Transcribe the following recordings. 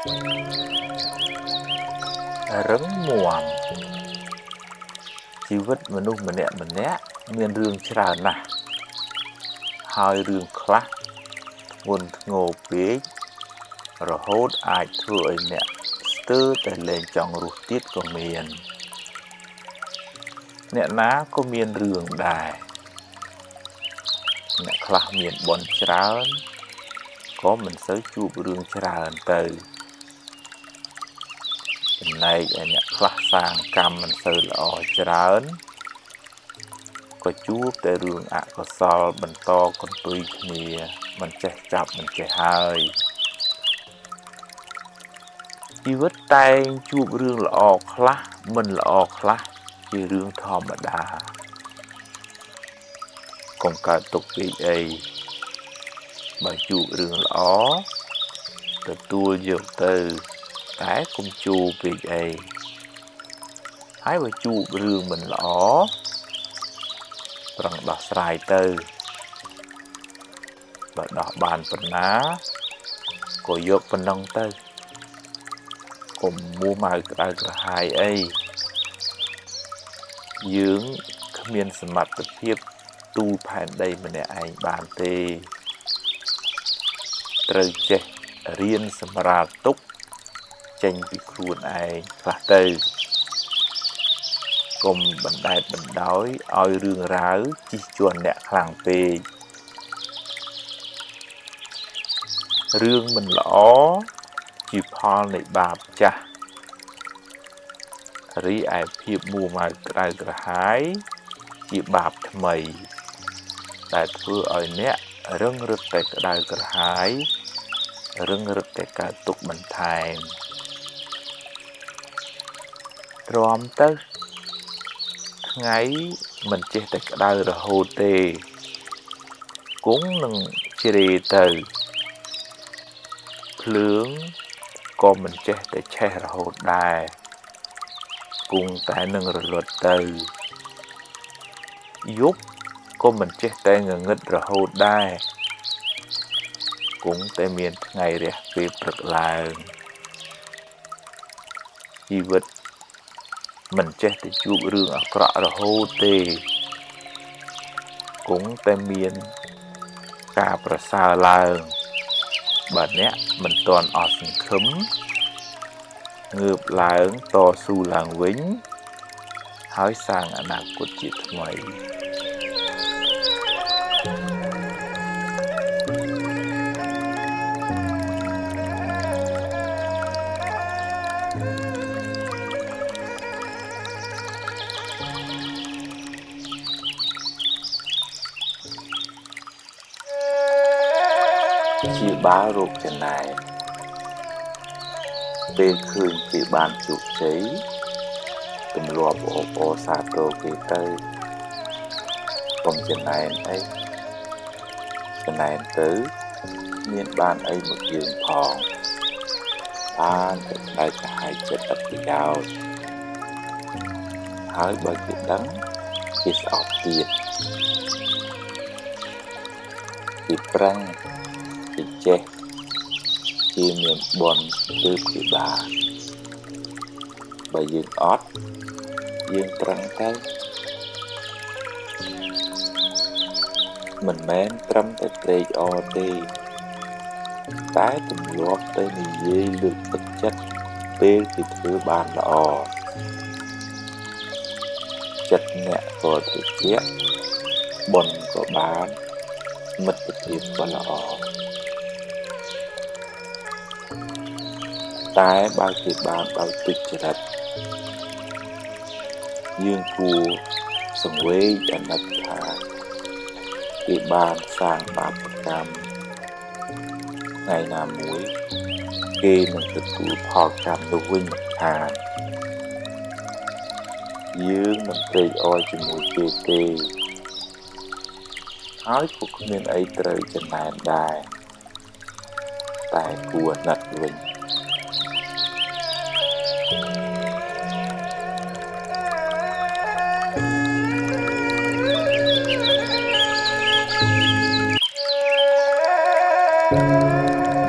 រឹងមាំជីវិតមនុស្សម្នាក់មានរឿងច្រើនណាស់ហើយរឿងខ្លះធ្ងន់ធ្ងរពេករហូតអាចធ្វើឲ្យអ្នកស្ទើរតែលែងចង់រស់ទៀតក៏មានអ្នកណាក៏មានរឿងដែរអ្នកខ្លះមានបុណ្យច្រើនក៏មិនសូវជួបរឿងច្រើនទៅចំណែកឯអ្នកខ្លះសាងកម្មមិនសូវល្អច្រើនក៏ជួបតែរឿងអកុសលបន្តកន្ទុយគ្នាមិនចេះចាប់មិនចេះហើយជីវិតតែងជួបរឿងល្អខ្លះមិនល្អខ្លះជារឿងធម្មតាកុំកើតទុកពេកអីបើជួបរឿងល្អទទួលយកទៅតែកុំជួបពេកអីហើយបើជួបរឿងមិនល្អប្រឹងដោះស្រាយទៅបើដោះបានប៉ុណ្ណាក៏យកប៉ុណ្ណឹងទៅកុំមួម៉ៅក្តៅក្រហាយអីយើងគ្មានសមត្ថភាពទូលផែនដីម្នាក់ឯងបានទេត្រូវចេះរៀនសម្រាលទុក្ខចេញពីខ្លួនឯងខ្លះទៅកុំបណ្ដែតបណ្ដោយឲ្យរឿងរ៉ាវជិះជាន់អ្នកខ្លាំងពេករឿងមិនល្អជាផលនៃបាបចាស់រីឯភាពមួម៉ៅក្តៅក្រហាយជាបាបថ្មីដែលធ្វើឲ្យអ្នករឹងរឹតតែក្តៅក្រហាយរឹងរឹតតែកើតទុក្ខបន្ថែមទ្រាំទៅថ្ងៃមិនចេះតែក្តៅរហូតទេគង់នឹងជ្រេទៅភ្លើងក៏មិនចេះតែឆេះរហូតដែរគង់តែនឹងរលត់ទៅយប់ក៏មិនចេះតែងងឹតរហូតដែរគង់តែមានថ្ងៃរះពេលព្រឹកឡើងជីវិតមិនចេះតែជួបរឿងអាក្រក់រហូតទេគង់តែមានការប្រសើរឡើងបើអ្នកមិនទាន់អស់សង្ឃឹមងើបឡើងតស៊ូឡើងវិញហើយសាងអនាគតជាថ្មីជាបាលរោគចំណែនពេលឃើញគេបានជោគជ័យទម្លាប់អបអរសាទរគេទៅកុំចំណែនអីចំណែនទៅមានបានអីមកយើងផងបានតែដៃកាហាយចិត្តអត់ប្រយោជន៍ហើយបើគេដឹងគេស្អប់ទៀតគេប្រឹងគេចេះគេមានបុណ្យទើបគេបានបើយើងអត់យើងប្រឹងទៅមិនមែនត្រឹមតែត្រេកអរទេតែទម្លាប់ទៅនិយាយលើកទឹកចិត្តពេលគេធ្វើបានល្អចិត្តអ្នកក៏ត្រជាក់បុណ្យក៏បានមិត្តភាពក៏ល្អតែបើគេបានដោយទុច្ចរិតយើងគួរសង្វេគអាណិតថាគេបានសាងបាបកម្មថ្ងៃណាមួយគេនឹងទទួលផលកម្មនោះវិញមិនខានយើងមិនត្រេកអរជាមួយគេទេហើយក៏គ្មានអីត្រូវចំណែនដែរតែគួរអាណិតវិញ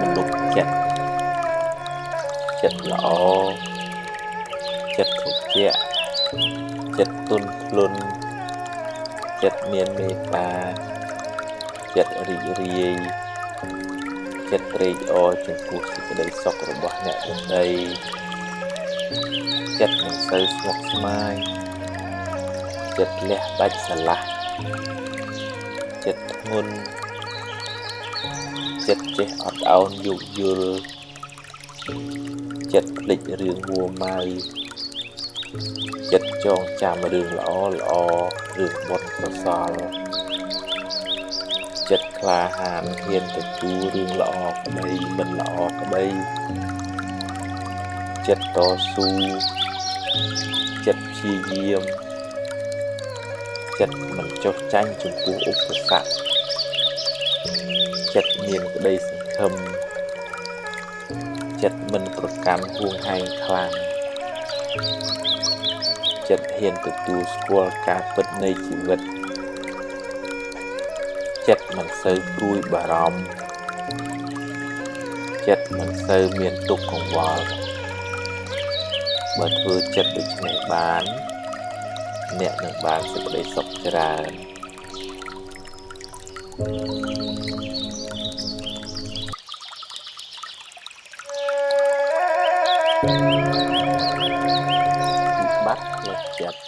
មនុស្សចិត្ត ចិត្តល្អចិត្តត្រជាក់ចិត្តទន់ភ្លន់ចិត្តមានមេត្តាចិត្តរីករាយចិត្តត្រេកអរចំពោះសេចក្តីសុខរបស់អ្នកដទៃចិត្តមិនសូវស្មុគស្មាញចិត្តលះដាច់ស្រឡះចិត្តធ្ងន់ចិត្តចេះអត់ឱនយោគយល់ចិត្តភ្លេចរឿងមួម៉ៅចិត្តចងចាំរឿងល្អរឿងបុណ្យកុសលចិត្តក្លាហានហ៊ានទទួលរឿងល្អក្តីមិនល្អក្តីចិត្តតស៊ូចិត្តព្យាយាមចិត្តមិនចុះចាញ់ចំពោះឧបសគ្គចិត្តមានក្តីសង្ឃឹមចិត្តមិនប្រកាន់ហួងហែងខ្លាំងចិត្តហ៊ានទទួលស្គាល់ការពិតនៃជីវិតចិត្តមិនសូវព្រួយបារម្ភចិត្តមិនសូវមានទុក្ខកង្វល់បើធ្វើចិត្តដូច្នេះបានអ្នកនឹងបានសេចក្តីសុខច្រើនវិបត្តិផ្លូវចិត្ត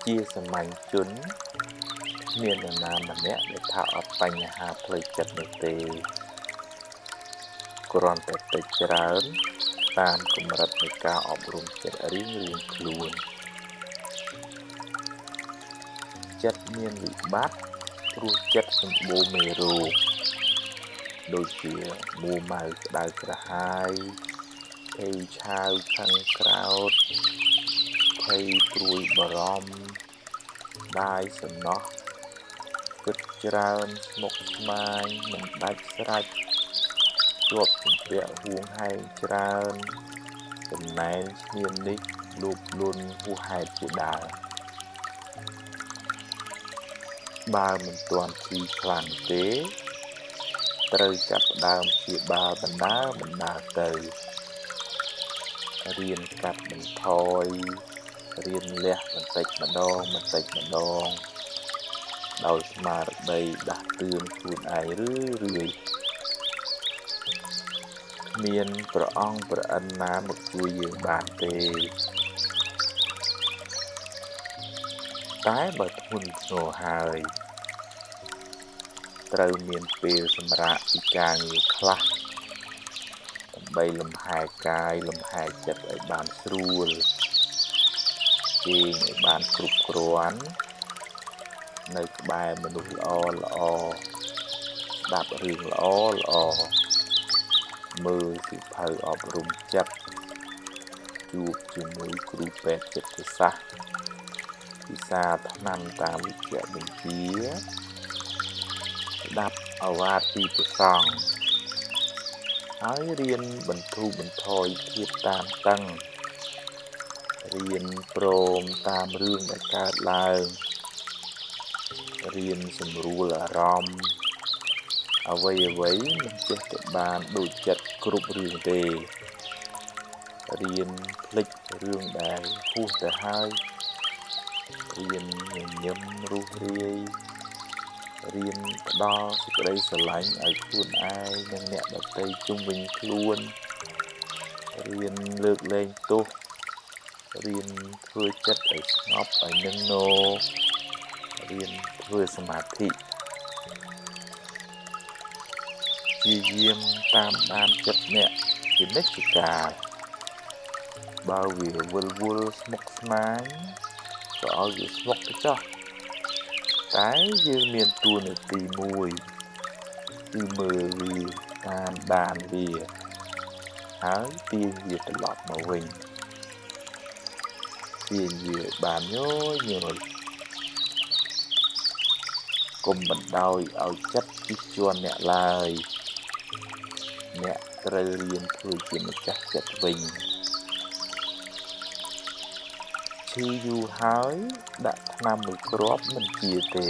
ជាសាមញ្ញជនមាននរណាម្នាក់ដែលថាអត់បញ្ហាផ្លូវចិត្តនោះទេគ្រាន់តែតិចច្រើនតាមកម្រិតនៃការអប់រំចិត្តរៀងខ្លួនចិត្តមានវិបត្តិព្រោះចិត្តសម្បូរមេរោគដូចជាមួម៉ៅក្តៅក្រហាយភ័យឆាវខឹងក្រោធភ័យព្រួយបារម្ភដាយសំណោះគិតច្រើនស្មុគស្មាញមិនដាច់ស្រេចជាប់ជំពាក់ហួងហែងច្រើនចំណែនឈ្នានីសលោភលន់ហួសហេតុជាដើមបើមិនទាន់ឈឺខ្លាំងទេត្រូវចាប់ផ្ដើមព្យាបាលបណ្ដើរទៅរៀនកាត់បន្ថយរៀនលះបន្តិចម្ដងដោយស្មារតីដាស់តឿនខ្លួនឯងរឿយគ្មានព្រះអង្គព្រះអិនណាមកជួយយើងបានទេតែបើធ្ងន់ធ្ងរហើយត្រូវមានពេលសម្រាកពីការងារខ្លះដើម្បីលំហែកាយលំហែចិត្តឲ្យបានស្រួលគេងឲ្យបានគ្រប់គ្រាន់នៅក្បែរមនុស្សល្អស្ដាប់រឿងល្អមើលសៀវភៅអប់រំចិត្តជួបជាមួយគ្រូពេទ្យចិត្តសាស្ត្រពិសាថ្នាំតាមវិជ្ជាបញ្ជាស្ដាប់ឱវាទពីព្រះសង្ឃហើយរៀនបន្ធូរបន្ថយភាពតានតឹងរៀនព្រមតាមរឿងដែលកើតឡើងរៀនសម្រួលអារម្មណ៍អ្វីមិនចេះតែបានដូចចិត្តគ្រប់រឿងទេរៀនភ្លេចរឿងដែលហួសទៅហើយរៀនញញឹមរុះរាយរៀនផ្ដល់សេចក្តីស្រឡាញ់ឲ្យខ្លួនឯងនិងអ្នកដទៃជុំវិញខ្លួនរៀនលើកលែងទោសរៀនធ្វើចិត្តឲ្យស្ងប់ឲ្យនឹងនររៀនធ្វើសមាធិព្យាយាមតាមដានចិត្តអ្នកជានិច្ចកាលបើវាវិលវល់ស្មុគស្មាញក៏ឲ្យវាស្មុគទៅចុះតែយើងមានតួនាទីមួយគឺមើលវាតាមដានវាហើយទាញវាត្រឡប់មកវិញទាញវាបានញយកុំបណ្ដោយឲ្យចិត្តជិះជាន់អ្នកឡើយអ្នកត្រូវរៀនធ្វើជាម្ចាស់ចិត្តវិញឈឺយូរហើយដាក់ថ្នាំមួយគ្រាប់មិនជាទេ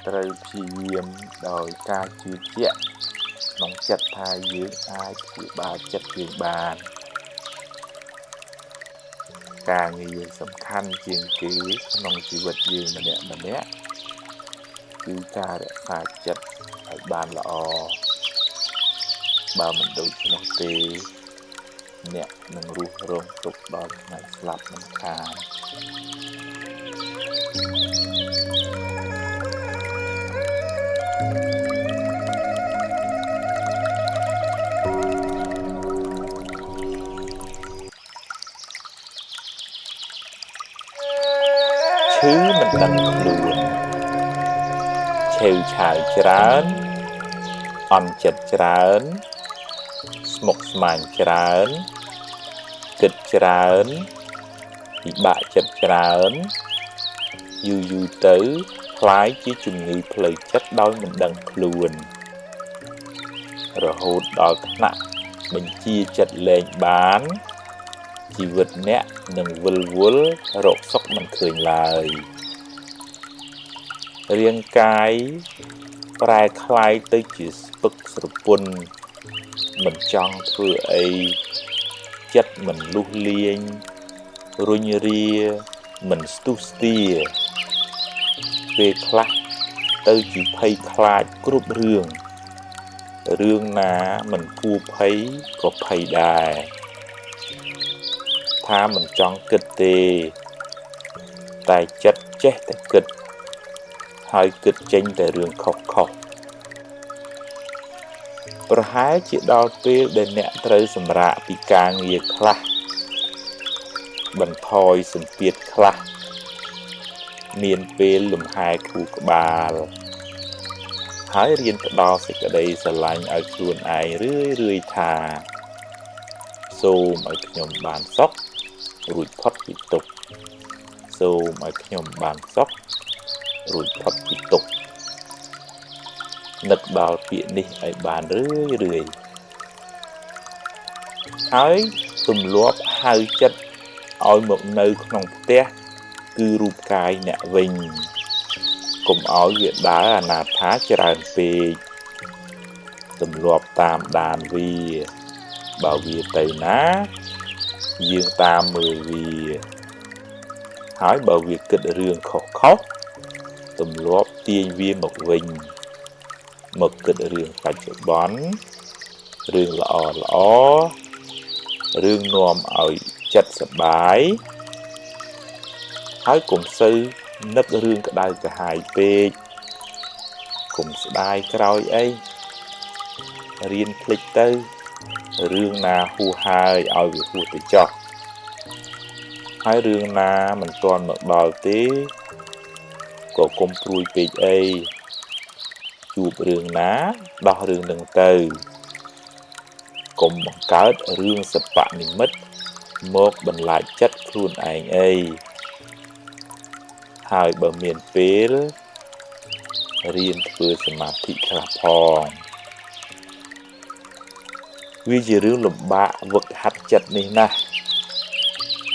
ត្រូវព្យាយាមដោយការជឿជាក់ក្នុងច ចិត្តថាយើងអាចព្យាបាលចិត្តយើងបានការងារសំខាន់ជាងគេក្នុងជីវិតយើងម្នាក់គឺការរក្សាចិត្តឲ្យបានល្អបើមិនដូចនោះទេអ្នកនឹងរស់រងទុក្ខដល់ថ្ងៃស្លាប់មិនខានឈឺមិនដឹងខ្លួនឆេវឆាវច្រើនអន់ចិត្តច្រើនស្មុគស្មាញច្រើនគិតច្រើនពិបាកចិត្តច្រើនយូរទៅคล้ายជាជំងឺផ្លូវចិត្តដោយមិនដឹងខ្លួនរហូតដល់ថ្នាក់បញ្ជាចិត្តលែងបានជីវិតអ្នកនឹងវិលវល់រកសុខមិនឃើញឡើយរាងកាយប្រែคล้ายទៅជាស្ពឹកស្រពន់មិនចង់ធ្វើអីចិត្តមិនលុះលាញរុញរាមិនស្ទុះស្ទាពេលខ្លះទៅជាភ័យខ្លាចគ្រប់រឿងណាមិនគួរភ័យក៏ភ័យដែរថាមិនចង់គិតទេតែចិត្តចេះតែគិតហើយគិតចេញតែរឿងខុសប្រហែលជាដល់ពេលដែលអ្នកត្រូវសម្រាកពីការងារខ្លះបន្ថយសម្ពាធខ្លះមានពេលលំហែខួរក្បាលហើយរៀនផ្ដោតសេចក្តីស្រឡាញ់ឲ្យខ្លួនឯងរឿយថាសូមឲ្យខ្ញុំបានសុខរួចផុតពីទុក្ខសូមឲ្យខ្ញុំបានសុខរួចផុតពីទុក្ខនឹកដល់ពាក្យនេះឲ្យបានរឿយហើយទម្លាប់ហៅចិត្តឲ្យមកនៅក្នុងផ្ទះគឺរូបកាយអ្នកវិញកុំឲ្យវាដើរអនាថាច្រើនពេកទម្លាប់តាមដានវាបើវាទៅណាយើងតាមមើលវាហើយបើវាគិតរឿងខុសទម្លាប់ទាញវាមកវិញមកគិតរឿងបច្ចុប្បន្នរឿងល្អរឿងនាំឲ្យចិត្តសប្បាយហើយកុំសូវនឹករឿងក្តៅក្រហាយពេកកុំស្ដាយក្រោយអីរៀនភ្លេចទៅរឿងណាហួសហើយឲ្យវាហួសទៅចោះហើយរឿងណាមិនទាន់មកដល់ទេក៏កុំព្រួយពេកអីជួបរឿងណាដោះរឿងនឹងទៅកុំបង្កើតរឿងសពនិមិត្តមកបន្លាចចិត្តខ្លួនឯងអីហើយបើមានពេលរៀនធ្វើសមាធិខ្លះផងវាជារឿងលំបាកវឹកហាត់ចិត្តនេះណាស់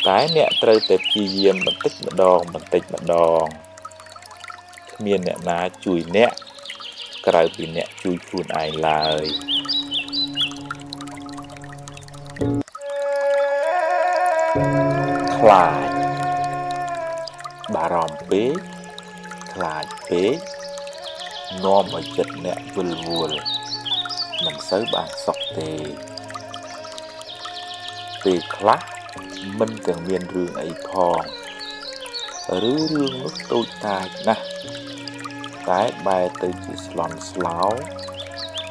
តែអ្នកត្រូវតែព្យាយាមបន្តិចម្ដងគ្មានអ្នកណាជួយអ្នកក្រៅពីអ្នកជួយខ្លួនឯងឡើយខ្លាចបារម្ភពេកខ្លាចពេកនាំឲ្យចិត្តអ្នកវិលវល់មិនសូវបានសុខទេពេលខ្លះមិនទាំងមានរឿងអីផងឬរឿងនោះតូចតាចណាស់តែបែរទៅជាស្លន់ស្លោ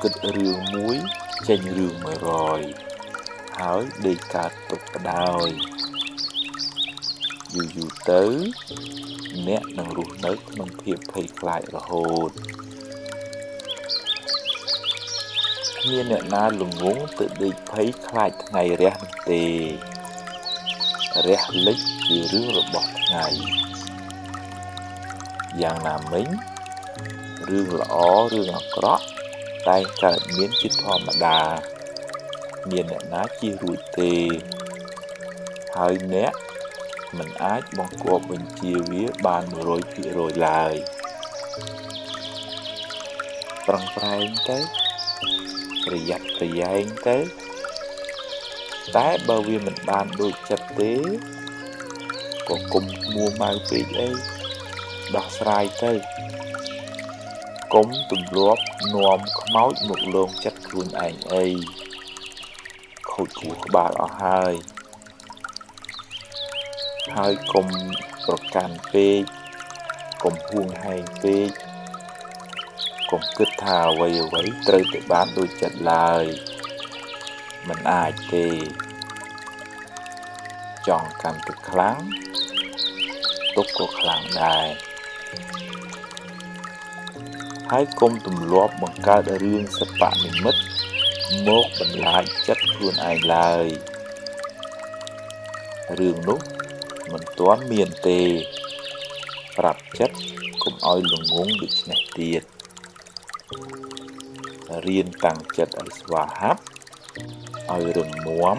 គិតរឿងមួយចេញរឿង100ហើយដេកកើតទុកបដោយយូរទៅអ្នកនឹងរស់នៅក្នុងភាពភ័យខ្លាចរហូតគ្មានអ្នកណាល្ងងទៅដេកភ័យខ្លាចថ្ងៃរះនោះទេរះលិចជារឿងរបស់ថ្ងៃយ៉ាងណាមិញរឿងល្អរឿងអាក្រក់តែងកើតមានជាធម្មតាមានអ្នកណាជៀសរួចទេហើយអ្នកមិនអាចបង្គាប់បញ្ជាវាបាន 100% ឡើយប្រឹងប្រែងទៅ ប្រយ័ត្នប្រយែងទៅតែបើវាមិនបានដូចចិត្តទេក៏គុំមួម៉ៅពេកអីដោះស្រាយទៅគុំទម្លាប់នាំខ្មោចមកលងចិត្តខ្លួនឯងអីខូចខួរក្បាលអស់ហើយកុំប្រកាន់ពេកកុំហួងហែងពេកកុំគិតថាអ្វីត្រូវតែបានដូចចិត្តឡើយមិនអាចទេចង់កាន់តែខ្លាំងទុកក៏ខ្លាំងដែរហើយកុំទម្លាប់បង្កើតរឿងសបនិមិត្តមកបន្លាចចិត្តខ្លួនឯងឡើយរឿងនោះមិនទាន់មានទេប្រាប់ចិត្តកុំឲ្យល្ងងដូចនេះទៀតរៀនតាំងចិត្តឲ្យស្វាហាប់ឲ្យរឹងមាំ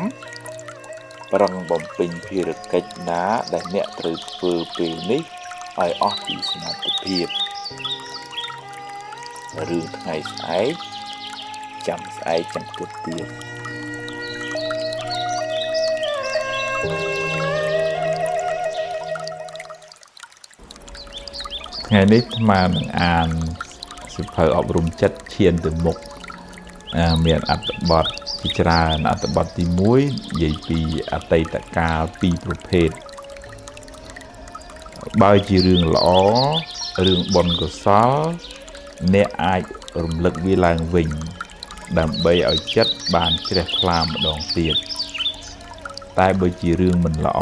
ប្រឹងបំពេញភារកិច្ចណាដែលអ្នកត្រូវធ្វើពេលនេះឲ្យអស់ពីសមត្ថភាពរឿងថ្ងៃស្អែកចាំស្អែកចាំគិតទៀតថ្ងៃនេះអាត្មានឹងអានសៀវភៅអប់រំចិត្តឈានទៅមុខមានអត្ថបទជាច្រើនអត្ថបទទី1និយាយពីអតីតកាល2ប្រភេទបើជារឿងល្អរឿងបុណ្យកុសលអ្នកអាចរំលឹកវាឡើងវិញដើម្បីឲ្យចិត្តបានជ្រះថ្លាម្ដងទៀតតែបើជារឿងមិនល្អ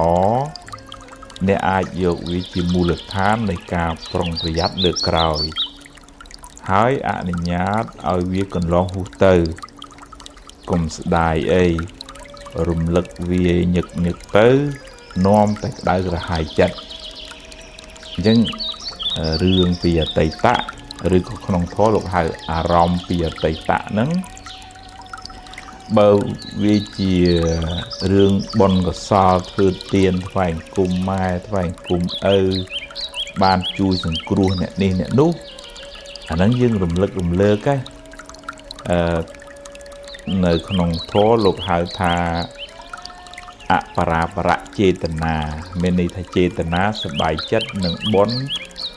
អ្នកអាចយកវាជាមូលដ្ឋាននៃការប្រុងប្រយ័ត្នលើកក្រោយហើយអនុញ្ញាតឲ្យវាកន្លងហួសទៅកុំស្ដាយអីរំលឹកវាញឹកទៅនាំតែក្តៅក្រហាយចិត្តអញ្ចឹងរឿងពីអតីតឬក៏ក្នុងធម៌លោកហៅអារម្មណ៍ពីអតីតហ្នឹងបើវាជារឿងបុណ្យកុសលធ្វើទានថ្វាយអង្គមម៉ែថ្វាយអង្គមឪបានជួយសង្គ្រោះអ្នកនេះអ្នកនោះអាហ្នឹងយើងរំលឹករំលើកនៅក្នុងធម៌លោកហៅថាអបរាបរៈចេតនាមានន័យថាចេតនាសប្បាយចិត្តនឹងបុណ្យ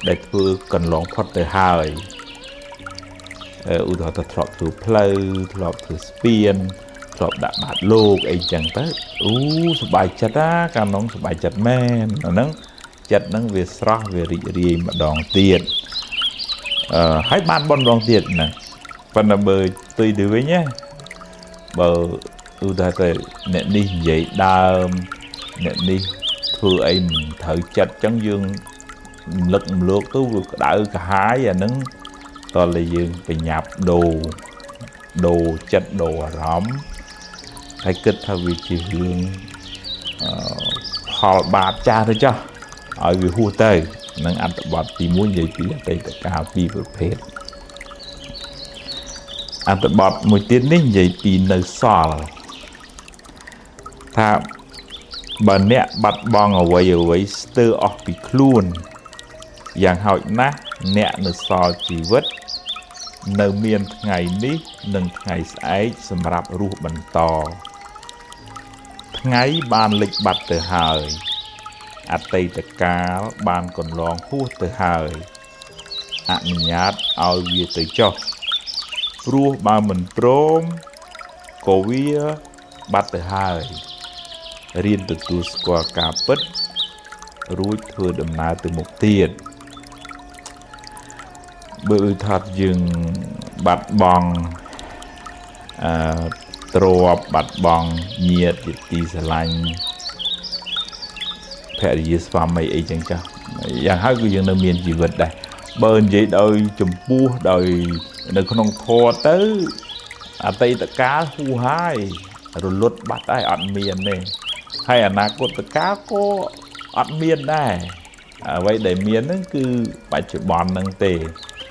ដែលធ្វើកន្លងផុតទៅហើយឧទាហរណ៍ថាធ្លាប់ធ្វើផ្លូវធ្លាប់ធ្វើស្ពានធ្លាប់ដាក់បាតលោកអីចឹងទៅសប្បាយចិត្តកាលនោះសប្បាយចិត្តមែនអាហ្នឹងចិត្តហ្នឹងវាស្រស់វារីករាយម្ដងទៀតហើយបានបន់ម្ដងទៀតហ្នឹងប៉ុន្តែបើទុយទៅវិញណាបើឧទាហរណ៍ទៅអ្នកនេះនិយាយដើមអ្នកនេះធ្វើអីមិនត្រូវចិត្តចឹងយើងរំលឹករំលកទៅវាក្តៅក្រហាយអាហ្នឹងតើតែយើងបញ្ញាប់ដូរចិត្តដូរអារម្មណ៍ហើយគិតថាវាជារឿងផលបាបចាស់ទៅចុះឲ្យវាហួសទៅនឹងអត្ថបទទី1និយាយពីអតីតកាល2ប្រភេទអត្ថបទមួយទៀតនេះនិយាយពីនៅសល់ថាបើអ្នកបាត់បង់អ្វីស្ទើរអស់ពីខ្លួនយ៉ាងហោចណាស់អ្នកនៅសល់ជីវិតនៅមានថ្ងៃនេះនិងថ្ងៃស្អែកសម្រាប់រស់បន្តថ្ងៃបានលិចបាត់ទៅហើយអតីតកាលបានកន្លងហួសទៅហើយអនុញ្ញាតឲ្យវាទៅចុះព្រោះបើមិនព្រមក៏វាបាត់ទៅហើយរៀនទទួលស្គាល់ការពិតរួចធ្វើដំណើរទៅមុខទៀតបើថាយើងបាត់បង់ទ្រព្យបាត់បង់ញាតិជាទីស្រឡាញ់ភរិយាស្វាមីអីចឹងចាស់យ៉ាងហើយគឺយើងនៅមានជីវិតដែរបើនិយាយដោយចម្ពោះដោយនៅក្នុងធម៌ទៅអតីតកាលហួសហើយរលត់បាត់ហើយអត់មានទេហើយអនាគតកាលក៏អត់មានដែរអ្វីដែលមានហ្នឹងគឺបច្ចុប្បន្នហ្នឹងទេ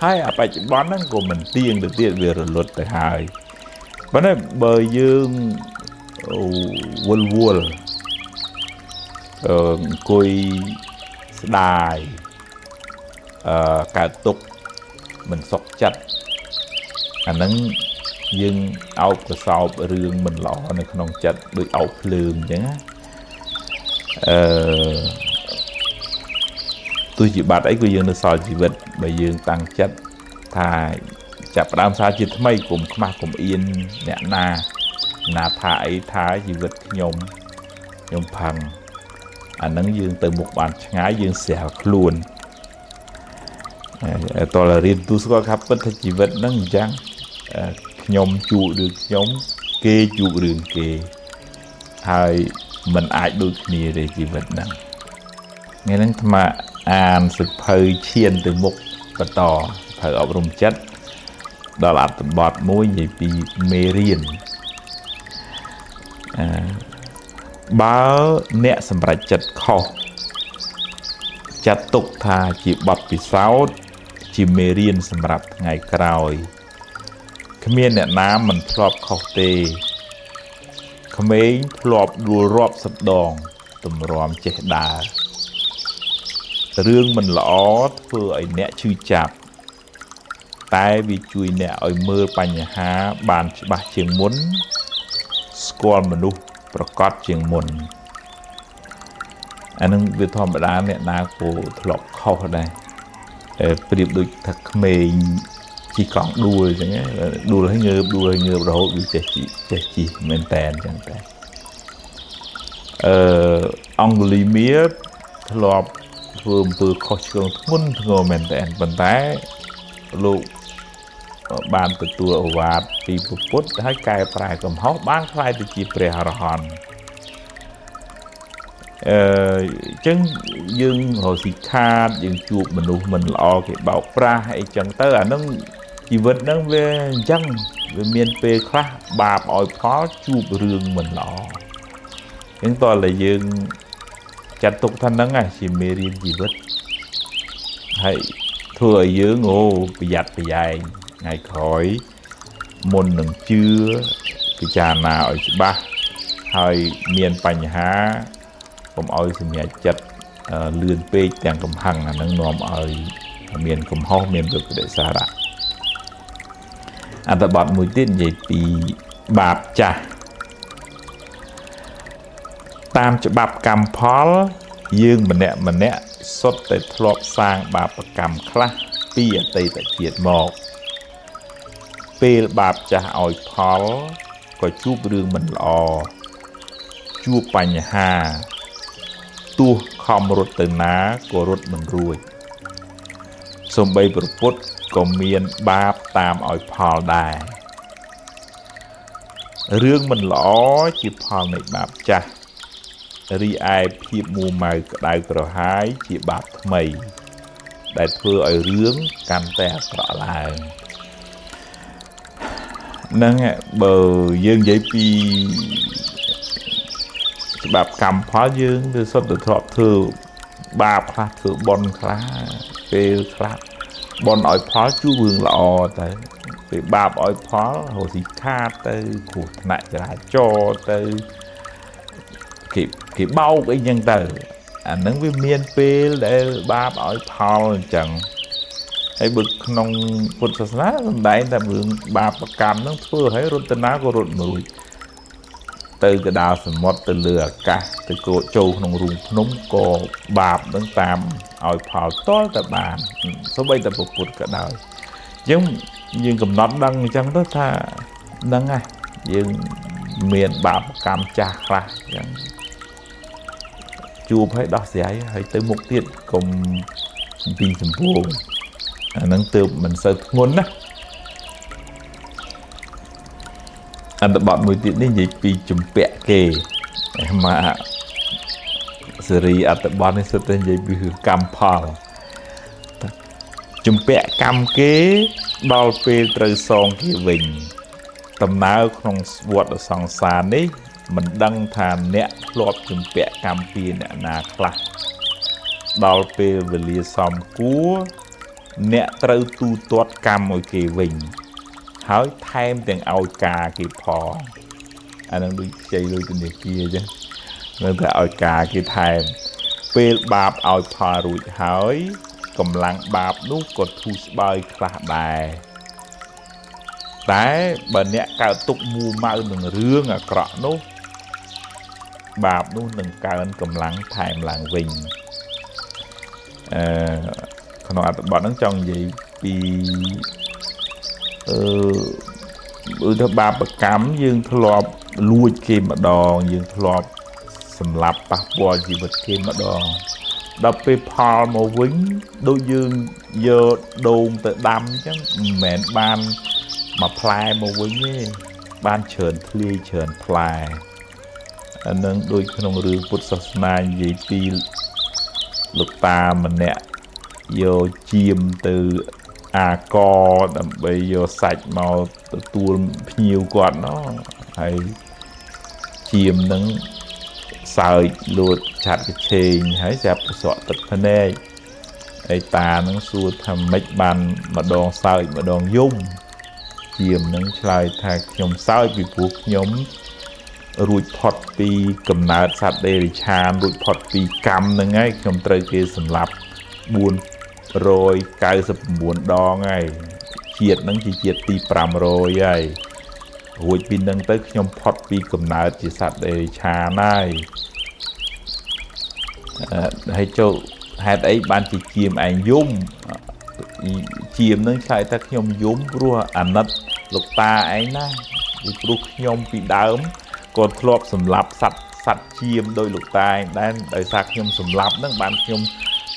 ហើយបច្ចុប្បន្នហ្នឹងក៏មិនទៀងទៅទៀតវារលត់ទៅហើយប៉ុន្តែបើយើងវល់អង្គុយស្ដាយកើតទុកមិនសុខចិត្តអាហ្នឹង dương áo của sau rương mình lọ nó không chặt được áo lường chứ tôi chỉ bắt ấy của dương nó soi chỉ vật bởi dương tăng chất thà chặt đam sao chỉ mấy cùng mà cùng yên nhẹ na thải thái chỉ vật nhom phẳng nắng dương từ một bàn ngái dương xẻo luôn tôi là riêng tôi có khắp bất chỉ vật nắng chăng nhom trụ được nhóm kê trụ đường kê hai mình ai được nhiều để chỉ vật nắng nghe năng mà an sự phơi chiên từ một và tỏ phơi ở rung chất đó là bọt muối gì bị mê riêng báo nẹ sầm rạch chật kho chặt tục thà chỉ bọt bị sáu chỉ mê riêng sầm rạch ngày cày miền nẹ nám mình flop khâu tê mấy flop đua rọp sập đòn tụm ròm chết đà rương mình lõ vừa ấy nẹ chui chạp tai vì chui nẹ ở mưa bành há bàn bạc chieng muốn squall mình đuประกอบ chieng muốn anh nâng việc thòm đá nẹ ná của flop khâu đây điệp đôi thật mê chỉ còn đùa chẳng đùa hay ngơ rồi bị chết chỉ men tàn chẳng tàn ông lì mía lọp vừa khó trường thun ngồi men tàn bàn tay lụ bàn từ tua ở vạt vì phút hai cài phải cầm hóc bán khai từ chỉ pre hòn chân dương hồi xì kha dương chuột mình lo cái bảo pra hay chẳng tới nó chỉ vật nó về dân về miền tây khác bạp ỏi phó chụp rương mình lọ những tôi là dương chặt tục thân đó ngay chỉ mê riêng chỉ vật hay thừa dương ngô bị giặt bị dài ngày khỏi môn đừng chưa cái trà nào ở ba hay miền bành há cũng ỏi sự nhà chặt lươn pê chẳng cầm hằng là nâng nòm ở miền cầm ho miền được để xa ra anh ta bọt mũi tiên vậy thì bạp chà tam cho bạp cầm phó dương mình nè xuất tới thọp sang bạp cầm khá pi ở tây tại chiết một pê bạp chà ỏi phó có chụp rương mình lò chụp bành hà tu không rốt từ ná của rốt mình ruồi xong bây bật phút có miền bạp tam ỏi phò đài rương mình lõ chỉ phò này bạp chà ri ai phiếp mù mày đại cỏ hái chỉ bạp mày đại thưa ỏi rương căn tè cỏ lại nâng bờ dương giấy pi bạp cầm phó dương từ xuất được thọ thừa bạp khá thừa bon khá phê khá bon ỏi phó chú vương lọ tới bị bạp ỏi phó hồ thì kha tới của nại ra cho tới cái bao cái nhân tử nâng với miền phê để bạp ỏi phó chẳng hay bực nông phút sát ná đại ta vương bạp cầm nó thưa hay rốt tên ná của rốt mùi từ cái đào sầm mót từ lửa cả từ cổ châu nông rùng nông cổ bạp đứng tam ỏi phao to tại bàn số bây giờ một phút cả đời nhưng cầm nót đăng chẳng đó tha đăng à nhưng miền bạp cam cha ra chẳng chụp hay đọc giấy hay tới một tiết cùng vì sầm buồn nâng từ mình sợ ngôn á anh đã bọn mùi tiện đến gì vì chùm bẹ kề mà xử lý anh đã bọn này sẽ tên gì vì hư cam phò chùm bẹ cam kế đo phê trời son kia vinh tầm nào không vọt ở song xa này mình đăng thàn nẹ lọp chùm bẹ cam phê nẹ nà khla đo phê về lìa xóm cúa nẹ trời tu tốt cam ở kia vinh hỏi thêm tiền ôi cà kì phò anh đang đi chơi đôi trên này kia chứ nên ta ôi cà kì thêm phê bạp ôi phò rồi hỏi cầm lăng bạp nút có thu bài khá đài តែបើអ្នកកើតទុកមូម៉ៅនឹងរឿងអាក្រក់នោះបាបនោះនឹងកើនកម្លាំងថែមឡើងវិញក្នុងអត្ថបទហ្នឹងចង់និយាយពីថាបាបកម្មយើងធ្លាប់លួចគេម្ដងយើងធ្លាប់សម្លាប់ប៉ះពាល់ជីវិតគេម្ដងដល់ពេលផលមកវិញដូចយើងយកដូងទៅដាំអញ្ចឹងមិនមែនបានមកផ្លែមកវិញទេបានច្រើនធ្លាយច្រើនផ្លែអានឹងដូចក្នុងរឿងពុទ្ធសាសនានិយាយពីលោកតាម្នាក់យកជាមទៅអាកដើម្បីយកសាច់មកទទួលភ្ញៀវគាត់ណោះហើយជាមនឹងសើចលួចឆាត់កឆេងហើយស្រាប់ប្រសក់ទឹកភ្នែកឯតានឹងសួរថាម៉េចបានម្ដងសើចម្ដងយំជាមនឹងឆ្លើយថាខ្ញុំសើចពីព្រោះខ្ញុំរួចផុតពីកំណើតសត្វដេរិឆានរួចផុតពីកម្មហ្នឹងហើយខ្ញុំត្រូវគេសម្លាប់499ដងហើយជាតិហ្នឹងជាជាតិទី500ហើយរួចពីហ្នឹងទៅខ្ញុំផុតពីកំណើតជាសត្វដេរិឆានហើយចូលហេតុអីបានជាជាមឯងយំជាមហ្នឹងឆ្លើយថាខ្ញុំយំព្រោះអាណិតលោកតាឯងណាពីព្រោះខ្ញុំពីដើមក៏ធ្លាប់សម្លាប់សត្វជាមដោយលោកតាឯងដែរដោយសារខ្ញុំសម្លាប់ហ្នឹងបានខ្ញុំ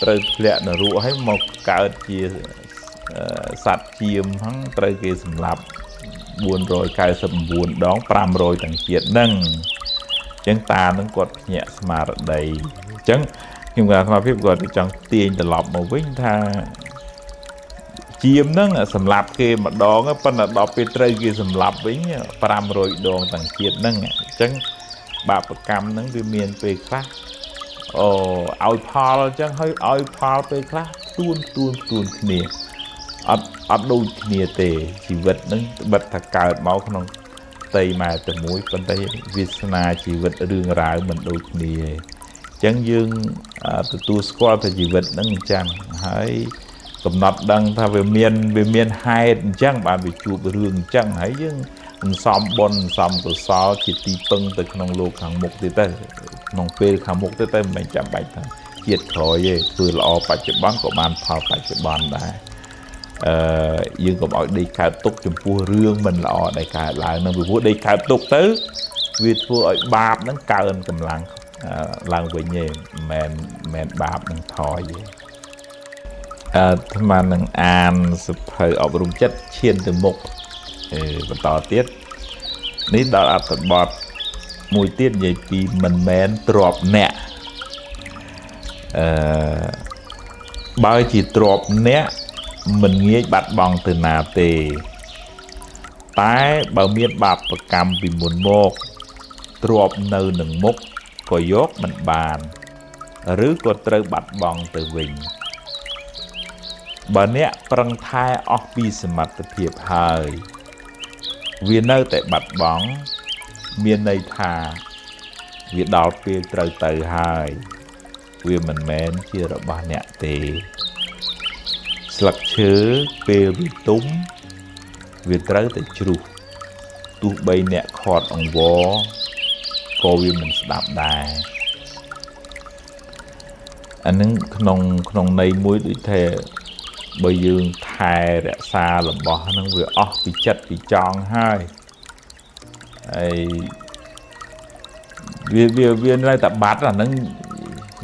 ត្រូវធ្លាក់នរកឲ្យមកកើតជាសត្វជាមហ្នឹងត្រូវគេសម្លាប់499ដង500ទាំងជាតិហ្នឹងអញ្ចឹងតាហ្នឹងគាត់ភ្ញាក់ស្មារតីអញ្ចឹងខ្ញុំគាត់អាត្មាភាពគាត់ចង់ទាញត្រឡប់មកវិញថាជាមហ្នឹងសម្លាប់គេម្ដងប៉ុន្តែដល់ពេលត្រូវគេសម្លាប់វិញ500ដងទាំងជាតិហ្នឹងអញ្ចឹងបាបកម្មហ្នឹងវាមានពេលខ្លះឲ្យផលអញ្ចឹងហើយឲ្យផលពេលខ្លះទួនគ្នាអត់ដូចគ្នាទេជីវិតហ្នឹងបិទថាកើតមកក្នុងផ្ទៃម៉ែតែមួយប៉ុន្តែវាសនាជីវិតរឿងរ៉ាវមិនដូចគ្នាទេអញ្ចឹងយើងទទួលស្គាល់ថាជីវិតហ្នឹងអញ្ចឹងហើយកំណត់ដឹងថាវាមានហេតុអញ្ចឹងបានវាជួបរឿងអញ្ចឹងហើយយើងសំបុណ្យសំកុសលជាទីពឹងទៅក្នុងលោកខាងមុខទៀតទៅក្នុងពេលខាងមុខទៀតទៅមិនចាំបាច់ថាជាតិក្រោយទេធ្វើល្អបច្ចុប្បន្នក៏បានផលបច្ចុប្បន្នដែរយើងកុំឲ្យដេកកើតទុកចំពោះរឿងមិនល្អដែលកើតឡើងនឹងពីព្រោះដេកកើតទុកទៅវាធ្វើឲ្យបាបហ្នឹងកើនកម្លាំងឡើងវិញទេមិនមែនបាបនឹងថយទេអាត្មានឹងអានសភៅអប់រំចិត្តឈានទៅមុខបន្តទៀតនេះដល់អត្ថបទមួយទៀតនិយាយពីមិនមែនទ្របអ្នកបើជាទ្របអ្នកមិនងាយបាត់បង់ទៅណាទេតែបើមានបាបកម្មពីមុនមកទ្របនៅនឹងមុខក៏យកមិនបានឬក៏ត្រូវបាត់បង់ទៅវិញបើអ្នកប្រឹងថែអស់ពីសមត្ថភាពហើយវានៅតែបាត់បង់មានន័យថាវាដល់ពេលត្រូវទៅហើយវាមិនមែនជារបស់អ្នកទេស្លឹកឈើពេលវាទុំវាត្រូវតែជ្រុះទោះបីអ្នកខាត់អង្វរក៏វាមិនស្ដាប់ដែរអានឹងក្នុងន័យមួយដូចថាបើយើងថែរក្សារបស់ហ្នឹងវាអស់ពីចិត្តពីចង់ហើយវានៅតែបាត់អាហ្នឹង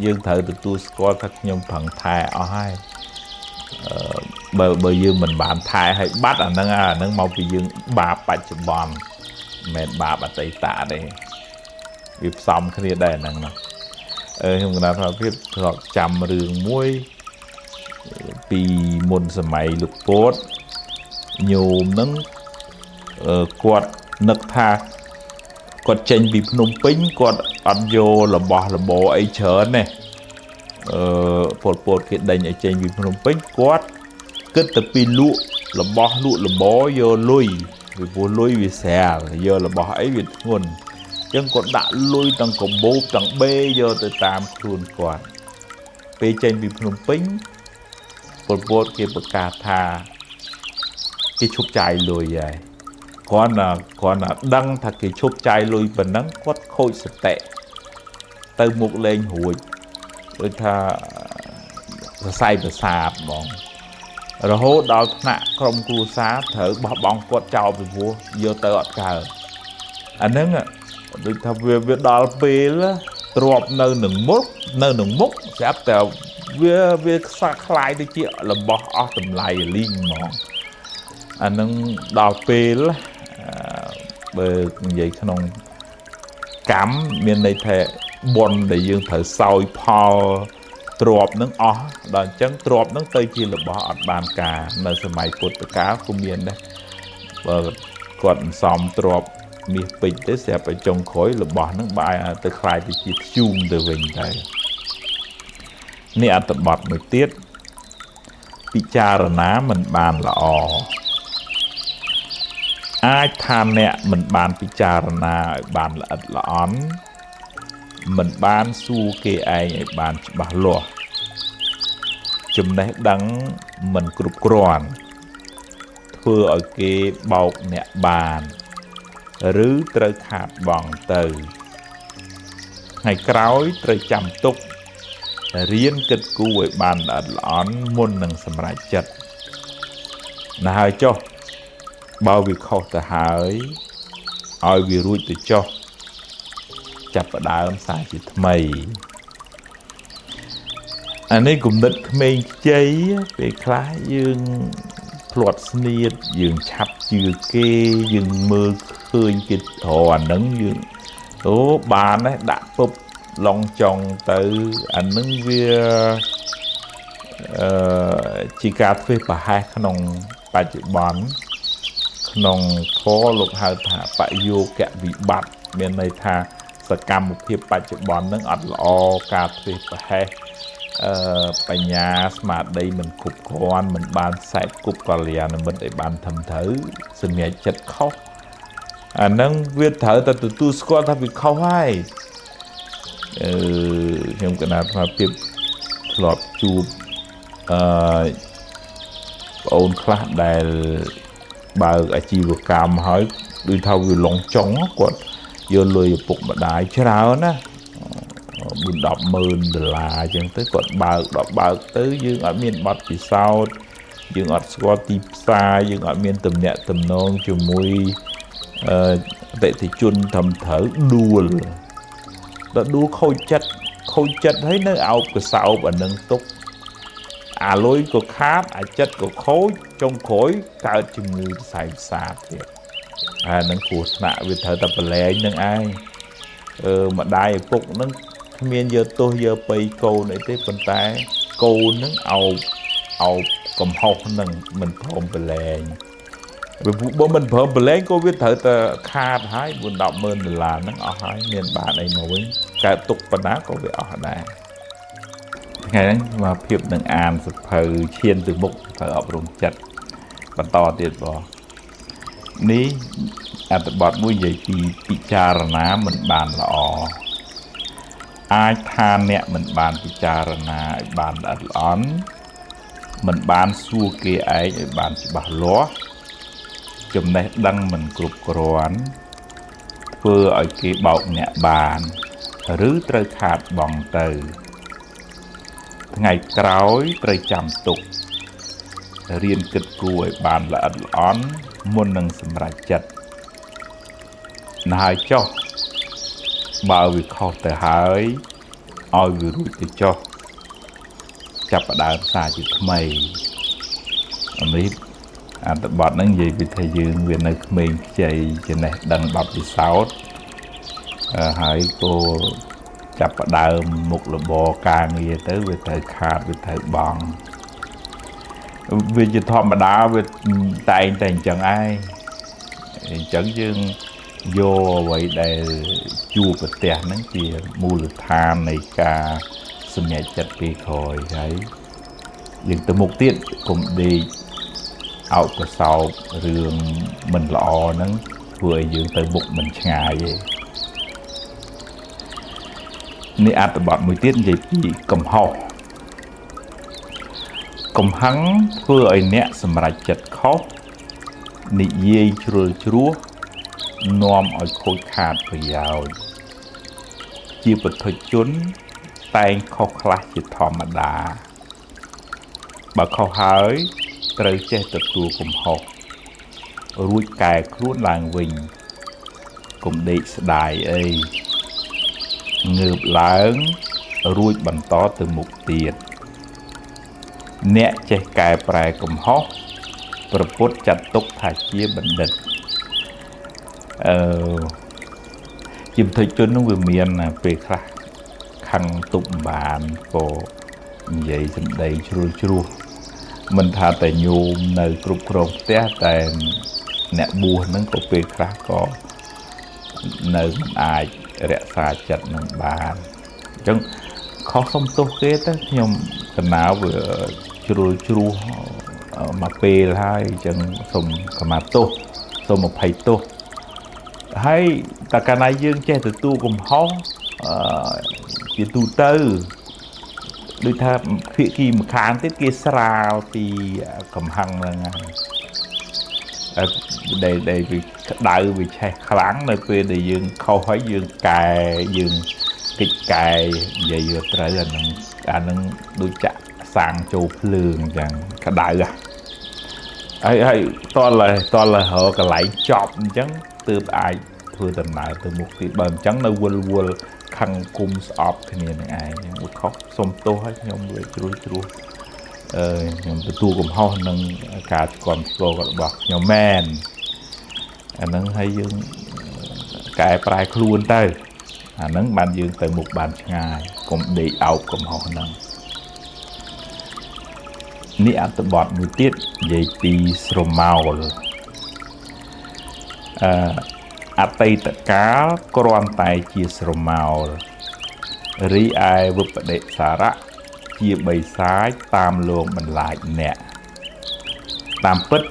យើងត្រូវទទួលស្គាល់ថាខ្ញុំប្រឹងថែអស់ហើយបើយើងមិនបានថែឲ្យបាត់អាហ្នឹងមកពីយើងបាបបច្ចុប្បន្នមិនមែនបាបអតីតទេវាផ្សំគ្នាដែរហ្នឹងណាខ្ញុំគណនាថាភាពធ្លាប់ចាំរឿងមួយពីមុនសម័យលោកពោតញោមហ្នឹងគាត់នឹកថាគាត់ចេញពីភ្នំពេញគាត់អត់យករបស់របរអីច្រើនទេពលពតគេដេញឲ្យចេញពីភ្នំពេញគាត់គិតទៅពីលក់របស់លក់របរយកលុយពីព្រោះលុយវាស្រាលយករបស់អីវាធ្ងន់អញ្ចឹងគាត់ដាក់លុយទាំងកាបូបទាំងបេយកទៅតាមខ្លួនគាត់ពេលចេញពីភ្នំពេញពលពតគេប្រកាសថាគេឈប់ចាយលុយហើយ còn là đăng thật cái chụp chai lùi và nắng quất khôi sạch tệ từ một lên hụi rồi tha say và sạp bọn rồi hốt đó nạ không cua xá thở bỏ bóng quất trao về vua vô tới ọt cờ anh nâng ạ rồi tha việc đó bê là trộp nơi nâng mốc sẽ áp tèo việc xa khai đi chị là bỏ ớt tầm lại linh mong anh nâng đó bê là bởi vậy không cắm miền này thể bồn để dương thở soi phò trộp nâng ó đó chẳng trộp nâng tây chi là bỏ ọt bàn cả nơi sơ mày phút cá của miền đấy và còn xóm trộp miền bình tới sẽ phải trông khối là bỏ nâng bài tới khai thì chỉ chung từ mình đây nè ăn tập bọt mới tiết bị cha rồi ná mình bàn là ồ ai tham nè mình bàn bị cha rồi ná bàn là ật là ón mình bán su kê ai bán bà lùa chùm này đắng mình cụp còn thưa ở cái bọc nẹ bàn rứ trời khát bằng từ ngày cõi trời chăm túc riêng kết cú với bàn ở lón môn nâng xâm rải chất là hơi cho bao vì khó ta hỏi oi vì rui từ cho chập ở đá âm xa chỉ thầm anh ấy cũng định mình cháy về khá dương plot sniết dương chắp chư kê dương mơ khơi cái hồ nâng dương tố bà này đã bụp lòng chồng tới anh nâng về chỉ cả thuê bà hai khả nông bà chữ bán khả nông khó lục hai thả bà vô kẹ vị bạc bên này thả sẽ cầm một hiệp bà chữ bán nâng ọt lọ cả thuê bà hai bà nhà mà đây mình cục con mình ban sạch cục con liền mình để ban thầm thử sự mẹ chất khóc nâng viết thở ta từ tu score ta bị khóc hay nhưng cái nào mà tiếp lọt chụp ôn khá đại bà ở chi vừa cam hỏi đi thâu vừa lòng trống quật vô lùi phục mà đại chứ nào á buồn đọc mơn là chẳng tới quật bà tới dương ở miền bắc thì sao dương ở score tiếp xa dương ở miền tầm nhẹ tầm non chiều mùi vậy thì chun thầm thở đùa đã đua khôi chất thấy nó ảo của sao và nâng túc lối của khát chất của khối trong khối cao chừng người xài xa thiệt nâng của nạ vì thở tập lệ nâng ai mà đai phục nâng miền giờ tôi giờ bày câu này tới phần tay câu nâng ảo cầm hộp nâng mình thôm bờ lệ vì bố mình phở bờ lệ cô biết thở ta khát hái buồn đọc mơn là nâng ở hái miền bạn này nổi cả tục và ná có việc ở đây ngày đấy mà phiệp nâng an sự phở chiên từ mục phở ập rung chặt và to tiệt vào ní ăn tập bọt mũi dậy thì bị cha ra ná mình bàn là ỏ ai than nè mình bàn bị cha ra ná bàn là ón mình bán xua kia ấy bàn chỉ bảo lúa chùm này đăng mình cục còn vừa ở cái bọc nhẹ bàn rứ trời khát bằng từ ngày cõi trời chăm tục riêng kết cùi bàn là ẩn ón muôn nâng xâm ra chất hai cho bao vì khó tới hỏi oi vì rủi tới cho chập ở đám xa chứ mày mấy anh tập bọt nâng gì vì thầy dương về nơi mình chạy trên này đăng bọc vì sáu hỏi cô chập ở đám một là bò ca nghe tới về thầy khát về thầy bọn vì chỉ thọ mà đá về tay chẳng ai chẳng dương vô vậy để chua cái tiền nắng kia mua lực than này cả xin nhẹ chặt đi khỏi đấy nhưng từ một tiết cũng đi ảo của sau rường mình lọ nắng vừa dưỡng tới bụng mình ngài vậy nên ăn từ bọn mùi tiết gì bị cầm hò cầm hắn vừa ấy nè xâm ra chật khóc និយាយជ្រុលជ្រោះនាំឲ្យខូចខាតប្រយោជន៍ជាបុថុជនតែងខុសខ្លះជាធម្មតាបើខុសហើយត្រូវចេះទទួលកំហុសរួចកែខ្លួនឡើងវិញកុំដេកស្ដាយអីងើបឡើងរួចបន្តទៅមុខទៀតអ្នកចេះកែប្រែកំហុសព្រះពុទ្ធចាត់ទុកថាជាបណ្ឌិតជាបុថុជននោះវាមានពេលខ្លះខឹងទប់បានក៏និយាយសម្ដីជ្រុលជ្រោះមិនថាតែញោមនៅគ្រប់គ្រងផ្ទះតែអ្នកបួសហ្នឹងក៏ពេលខ្លះក៏នៅមិនអាចរក្សាចិត្តនឹងបានអញ្ចឹងខុសសុំទោសគេទៅខ្ញុំកណាវាជ្រុលជ្រោះមកពេលហើយអញ្ចឹងសូមខមាទោសសូមអភ័យទោសហើយតើកាលណាយើងចេះទទួលកំហុសជាទូទៅដូចថាភាគីម្ខាងទៀតគេស្រាលពីកំហឹងហ្នឹងហើយដែលវាក្តៅវាឆេះខ្លាំងនៅពេលដែលយើងខុសហើយយើងកែយើងកិច្ចកែនិយាយយកត្រូវអាហ្នឹងដូចចាក់សាំងចូលភ្លើងអញ្ចឹងក្តៅហើយតលរកន្លែងចប់អញ្ចឹងទើបអាចធ្វើដំណើរទៅមុខទៀតបើអញ្ចឹងនៅវល់ខឹងគុំស្អប់គ្នានឹងឯងវាខុសសុំទោសឲ្យខ្ញុំវាជ្រុលជ្រោះខ្ញុំទទួលកំហុសនឹងការស្គាល់ស្គាល់របស់ខ្ញុំមែនអាហ្នឹងឲ្យយើងកែប្រែខ្លួនទៅអាហ្នឹងបានយើងទៅមុខបានឆ្ងាយកុំដេកអោបកំហុសហ្នឹងនេះអត្ថបទមួយទៀតនិយាយពីស្រមោលអតីតកាលគ្រាន់តែជាស្រមោលរីឯវិបដិសារៈជាបិសាចតាមលងបន្លាចអ្នកតាមពិត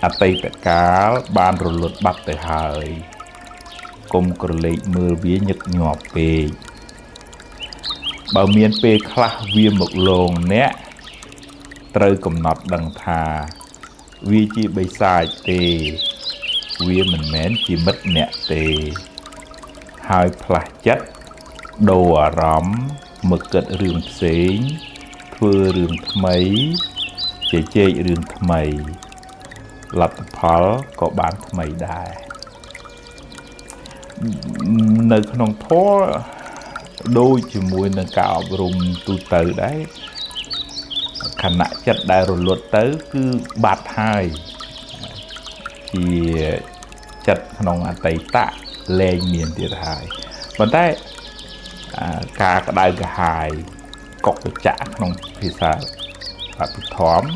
អតីតកាលបានរលត់បាត់ទៅហើយកុំក្រឡេកមើលវាញឹកញាប់ពេកបើមានពេលខ្លះវាមកលងអ្នកត្រូវកំណត់ដឹងថាវាជាបិសាចទេវាមិនមែនជាមិត្តអ្នកទេហើយផ្លាស់ចិត្តដូរអារម្មណ៍មកគិតរឿងផ្សេងធ្វើរឿងថ្មីជជែករឿងថ្មីលទ្ធផលក៏បានថ្មីដែរនៅក្នុងធម៌ដូចជាមួយនឹងការអប់រំទូទៅដែរខណៈចិត្តដែលរលត់ទៅគឺបាត់ហើយជាចិត្តក្នុងអតីតលែងមានទៀតហើយប៉ុន្តែការក្តៅក្រហាយកុកបច្ចៈក្នុងភាសាអភិធម្ម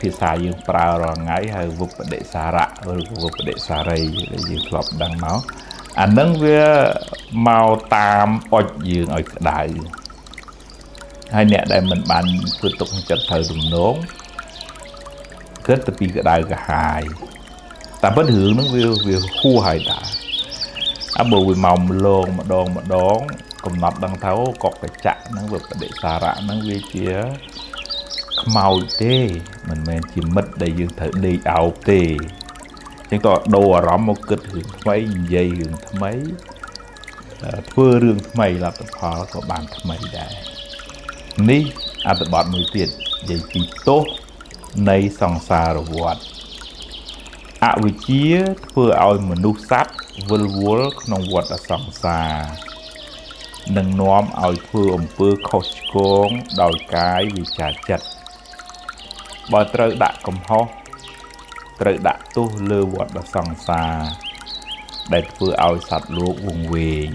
ភាសាយើងប្រើរាល់ថ្ងៃហើយវិបដិសារៈឬវិបដិសារីដែលយើងធ្លាប់ដឹងមកអានឹងវាមកតាមអុចយើងឲ្យក្តៅហើយអ្នកដែលមិនបានធ្វើទុកចិត្តត្រូវទំនងគិតទៅពីក្តៅក្រហាយតែពិតរឿងហ្នឹងវាហួសហើយតាបើវាមកម្លងម្ដងកំណត់ដឹងថាអូកុកបច្ចៈហ្នឹងវាបដិសារៈហ្នឹងវាជាខ្មោចទេមិនមែនជាមិត្តដែលយើងត្រូវដេកអោបទេអញ្ចឹងក៏ដូរអារម្មណ៍មកគិតរឿងថ្មីនិយាយរឿងថ្មីធ្វើរឿងថ្មីលទ្ធផលក៏បានថ្មីដែរនេះអត្ថបទមួយទៀតនិយាយពីទោសនៃសង្សារវដ្តអវិជ្ជាធ្វើឲ្យមនុស្សសត្វវិលវល់ក្នុងវដ្តសង្សារនឹងនាំឲ្យធ្វើអំពើខុសឆ្គងដោយកាយវិចារចិត្តបើត្រូវដាក់កំហុសត្រូវដាក់ទោសលើវដ្តសង្សារដែលធ្វើឲ្យសត្វលោកវង្វេង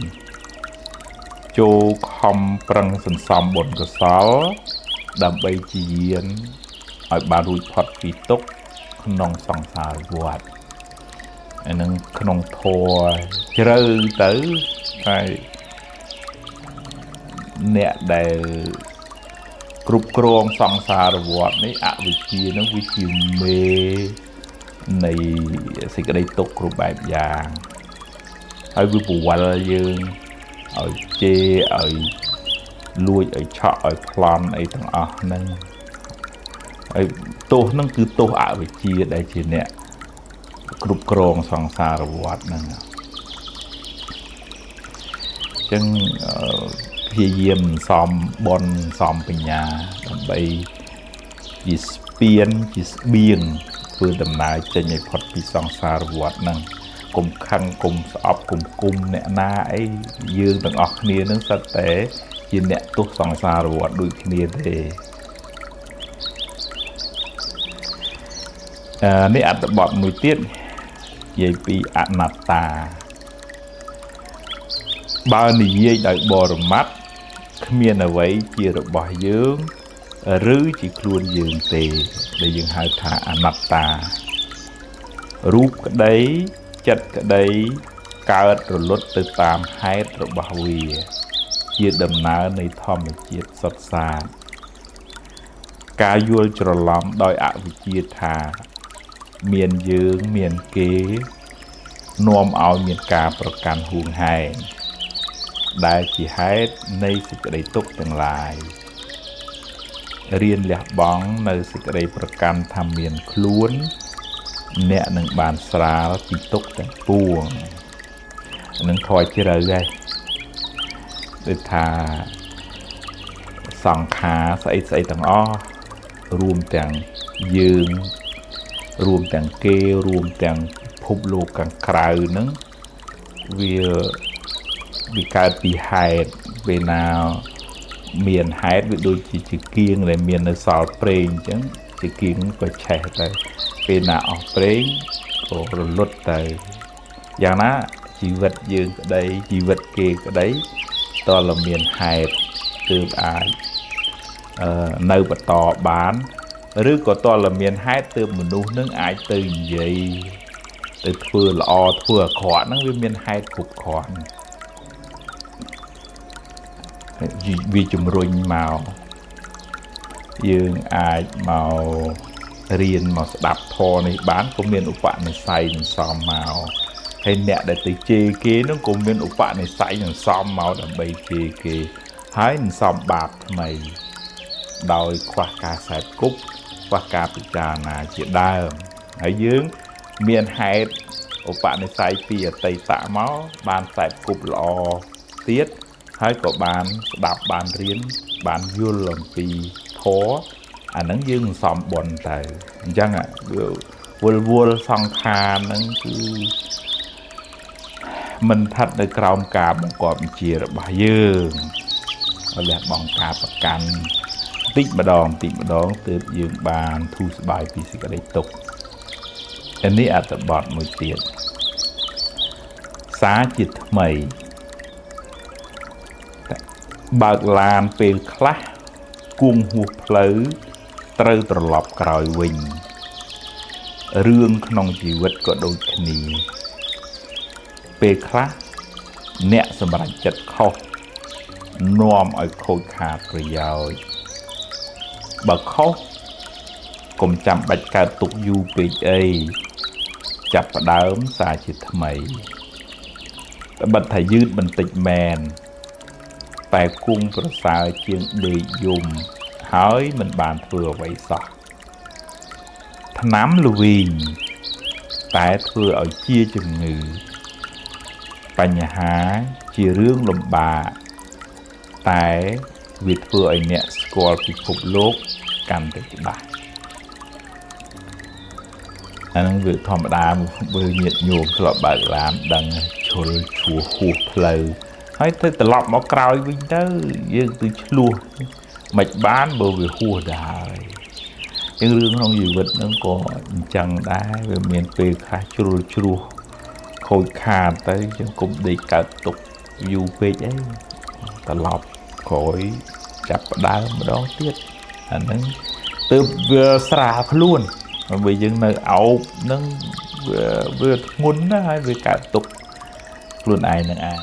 ចូលខំប្រឹងសន្សំបុណ្យកុសលដើម្បីជាយានឲ្យបានរួចផុតពីទុក្ខក្នុងសង្សារវដ្តអានឹងក្នុងធម៌ជ្រៅទៅហើយអ្នកដែលគ្រប់គ្រងសង្សារវដ្តនេះអវិជ្ជានឹងវាជាមេនៃសេចក្តីទុក្ខគ្រប់បែបយ៉ាងហើយវាពវល់យើងឲ្យជេរឲ្យលួចឲ្យឆក់ឲ្យប្លន់អីទាំងអស់ហ្នឹងហើយទោសហ្នឹងគឺទោសអវិជ្ជាដែលជាអ្នក គ្រប់គ្រងសង្សារវដ្តហ្នឹងចឹងព្យាយាមសំបនសំបញ្ញាដើម្បីជាស្ពានជាស្បៀងធ្វើដំណើរចេញឲ្យផុតពីសង្សារវដ្តហ្នឹងកុំខឹងកុំស្អប់កុំគុំអ្នកណាអីយើងទាំងអស់គ្នានឹងសិតតែជាអ្នកទោសសង្សារវដ្តដូចគ្នាទេនេះអត្ថបទមួយទៀតនិយាយពីអនត្តាបើនិយាយដោយបរមត្ថគ្មានអ្វីជារបស់យើងឬជាខ្លួនយើងទេដែលយើងហៅថាអនត្តារូបក្តីចិត្តក្តីកើតរលត់ទៅតាមហេតុរបស់វាជាដំណើរនៃធម្មជាតិសុទ្ធសាធការយល់ច្រឡំដោយអវិជ្ជាថាមានយើងមានគេនាំឲ្យមានការប្រកាន់ហួងហែងដែលជាហេតុនៃសេចក្តីទុក្ខទាំងឡាយរៀនលះបង់នៅសេចក្តីប្រកាន់ថាមានខ្លួនអ្នកនឹងបានស្រាលពីទុក្ខទាំងពួងនឹងធေါ်ជ្រៅហើយដូចថាសង្ខារស្អីស្អីទាំងអស់រួមទាំងយើងរួមទាំងគេរួមទាំងភពលោកខាងក្រៅហ្នឹងវាកើតពីហេតុពេលណាមានហេតុវាដូចជាគៀងដែលមាននៅសល់ប្រេងអញ្ចឹងជាគៀងក៏ឆេះទៅពេលណាអស់ប្រេងក៏រលត់ទៅយ៉ាងណាជីវិតយើងក្តីជីវិតគេក្តីតើមានហេតុទើបអាចនៅបន្តបានឬក៏តើមានហេតុទើបមនុស្សនឹងអាចទៅនិយាយទៅធ្វើល្អធ្វើអាក្រក់ហ្នឹងវាមានហេតុគ្រប់គ្រាន់វាជំរុញមកយើងអាចមករៀនមកស្ដាប់ធម៌នេះបានក៏មានឧបនិស្ស័យនឹងសមមកហើយអ្នកដែលទៅជេរគេនោះក៏មានឧបនិស្ស័យនឹងសមមកដើម្បីជេរគេហើយនឹងសមបាបថ្មីដោយខ្វះការសែបគប់ខ្វះការពិចារណាជាដើមហើយយើងមានហេតុឧបនិស្ស័យពីអតីតមកបានសែបគប់ល្អទៀតហើយក៏បានស្ដាប់បានរៀនបានយល់អំពីធម៌អាហ្នឹងយើងសំបុណ្យទៅអញ្ចឹងវល់សង្ខារហ្នឹងគឺមិនស្ថិតនៅក្រោមការបង្គាប់បញ្ជារបស់យើងលះបង់ការប្រកាន់តិចម្ដងទើបយើងបានធូរស្បើយពីសេចក្តីទុក្ខនេះអត្ថបទមួយទៀតសារជាថ្មីបើកឡានពេលខ្លះគួងហួសផ្លូវត្រូវត្រឡប់ក្រោយវិញរឿងក្នុងជីវិតក៏ដូចគ្នាពេលខ្លះអ្នកសម្រេចចិត្តខុសនាំឲ្យខូចខាតប្រយោជន៍បើខុសកុំចាំបាច់កើតទុកយូរពេកអីចាប់ផ្ដើមសារជាថ្មីតែបិទថាយឺតបន្តិចមែនតែគង់ប្រសើរជាងដេកយំហើយមិនបានធ្វើអ្វីសោះថ្នាំល្វីងតែធ្វើឲ្យជាជំងឺបញ្ហាជារឿងលំបាកតែវាធ្វើឲ្យអ្នកស្គាល់ពិភពលោកកាន់តែច្បាស់អានឹងវាធម្មតាមើលញាតិញោមធ្លាប់បើកឡានដឹងឈុលឈួហួសផ្លូវហើយទៅត្រឡប់មកក្រោយវិញទៅយើងទៅឆ្លោះមិនបានបើវាហួសដែរជាងរឿងក្នុងជីវិតហ្នឹងក៏អញ្ចឹងដែរវាមានពេលខ្លះជ្រុលជ្រោះខូចខាតទៅជាងគុំដេកកើតទុកយូរពេកអីត្រឡប់ក្រោយចាប់ផ្ដើមម្ដងទៀតអាហ្នឹងទើបវាស្រាលខ្លួនបើយើងនៅអោបហ្នឹងវាធ្ងន់ណាស់ហើយវាកើតទុកខ្លួនឯងនឹងឯង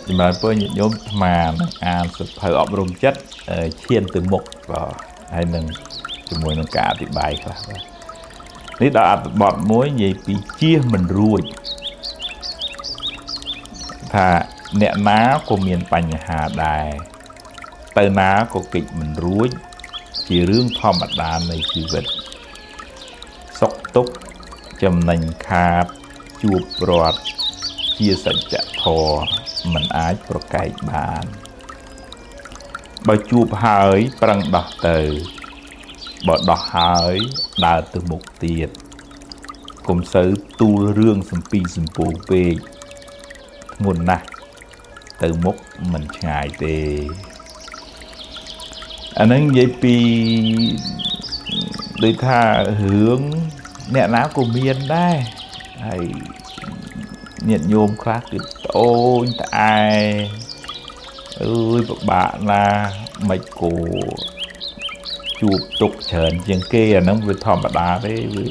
ចម្រើនពរញាតិញោមអាត្មានឹងអានសៀវភៅអប់រំចិត្តឈានទៅមុខបាទហើយនឹងជាមួយនឹងការអធិប្បាយខ្លះបាទនេះដល់អត្ថបទមួយនិយាយពីជៀសមិនរួចថាអ្នកណាក៏មានបញ្ហាដែរទៅណាក៏គេចមិនរួចជារឿងធម្មតានៃជីវិតសុខទុក្ខ ចំណេញខាតជួបប្រត់ ជាសច្ចធម៌មិនអាចប្រកែកបានបើជួបហើយប្រឹងដោះទៅបើដោះហើយដើរទៅមុខទៀតកុំសូវទូលរឿងសំពីសំពូពេកធ្ងន់ណាស់ទៅមុខមិនឆ្ងាយទេអានឹងនិយាយពីដូចថារឿងអ្នកណាក៏មានដែរហើយញាតិញោមខ្លះគឺត្អូញត្អែអើយពិបាកណាមិនគោជួបទុកច្រើនជាងគេអាហ្នឹងវាធម្មតាទេវា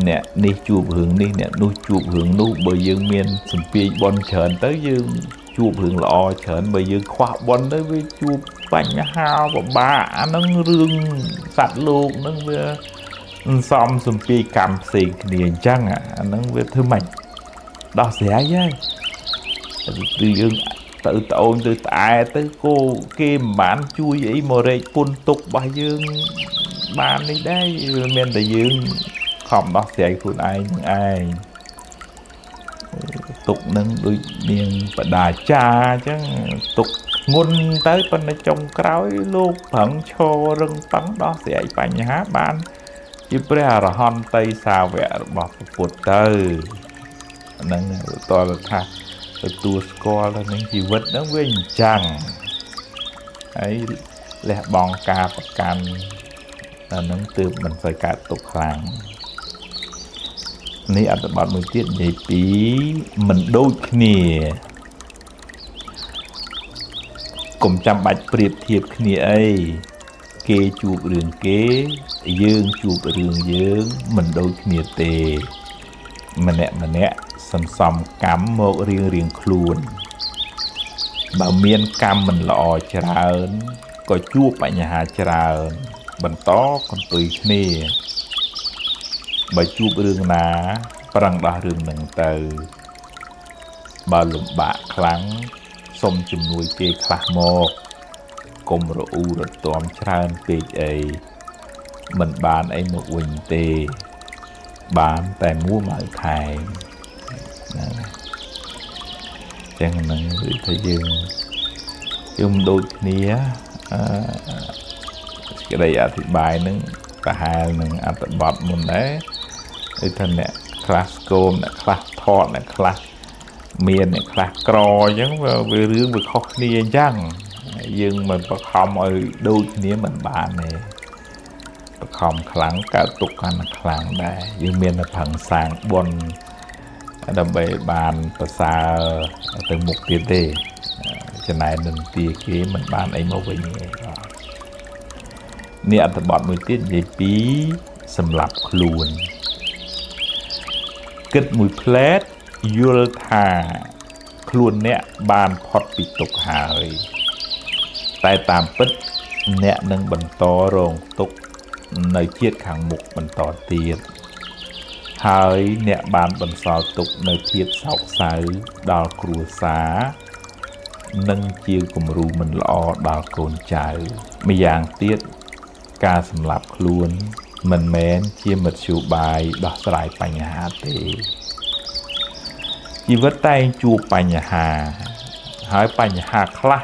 អ្នកនេះជួបរឿងនេះអ្នកនោះជួបរឿងនោះបើយើងមានសម្ពាធបន់ច្រើនទៅយើងជួបរឿងល្អច្រើនបើយើងខ្វះបន់ទៅវាជួបបញ្ហាពិបាកអាហ្នឹងរឿងសត្វលោកហ្នឹងវាសំសម្ពាធកម្មផ្សេងគ្នាអញ្ចឹងអាហ្នឹងវាធ្វើម៉េចដោះស្រាយហើយគឺយើងទៅត្អូញទៅត្អែទៅគោគេមិនបានជួយអីមករែកពុនទុករបស់យើងបាននេះដែរមានតែយើងខំដោះស្រាយខ្លួនឯងនឹងឯងទុកនឹងដូចនាងបដាចាអញ្ចឹងទុកធ្ងន់ទៅប៉ុន្តែចុងក្រោយលោកប្រឹងឈររឹងប៉ឹងដោះស្រាយបញ្ហាបានជាព្រះអរហន្តសាវករបស់ព្រះពុទ្ធទៅហ្នឹងតើថាទទួលស្គាល់នឹងជីវិតហ្នឹងវាអញ្ចឹងហើយលះបង់ការប្រកាន់អាហ្នឹងទើបមិនសូវកើតទុកខ្លាំងនេះអត្ថបទមួយទៀតនិយាយពីមិនដូចគ្នាកុំចាំបាច់ប្រៀបធៀបគ្នាអីគេជួបរឿងគេយើងជួបរឿងយើងមិនដូចគ្នាទេម្នាក់សន្សំកម្មមករៀងខ្លួនបើមានកម្មមិនល្អច្រើនក៏ជួបបញ្ហាច្រើនបន្តកន្ទុយគ្នាបើជួបរឿងណាប្រឹងដោះរឿងនឹងទៅបើលំបាកខ្លាំងសុំជំនួយគេខ្លះមកកុំរអ៊ូរទាំច្រើនពេកអីមិនបានអីមកវិញទេបានតែមួម៉ៅថែមចឹងហ្នឹងគឺថាយើងដូចគ្នាសេចក្តីអធិប្បាយហ្នឹងប្រហែលនឹងអត្ថបទមុនដែរគឺថាអ្នកខ្លះស្គមអ្នកខ្លះថតអ្នកខ្លះមានអ្នកខ្លះក្រអញ្ចឹងវារឿងវាខុសគ្នាអញ្ចឹងយើងមិនបខំឲ្យដូចគ្នាមិនបានទេបខំខ្លាំងកើតទុកកាន់តែខ្លាំងដែរយើងមានតែប្រឹងសាងបុណ្យដើម្បីបានប្រសើរទៅមុខទៀតទេចំណែកនឹងទីគេមិនបានអីមកវិញទេនេះអត្ថបទមួយទៀតនិយាយពីសម្រាប់ខ្លួនគិតមួយផ្លែតយល់ថាខ្លួនអ្នកបានផុតពីទុក្ខហើយតែតាមពិតអ្នកនឹងបន្តរងទុក្ខនៅជាតិខាងមុខបន្តទៀតហើយអ្នកបានបន្សល់ទុកនៅភាពសោកសៅដល់គ្រួសារនិងជាគំរូមិនល្អដល់កូនចៅម្យ៉ាងទៀតការសម្លាប់ខ្លួនមិនមែនជាមធ្យោបាយដោះស្រាយបញ្ហាទេជីវិតតែងជួបបញ្ហាហើយបញ្ហាខ្លះ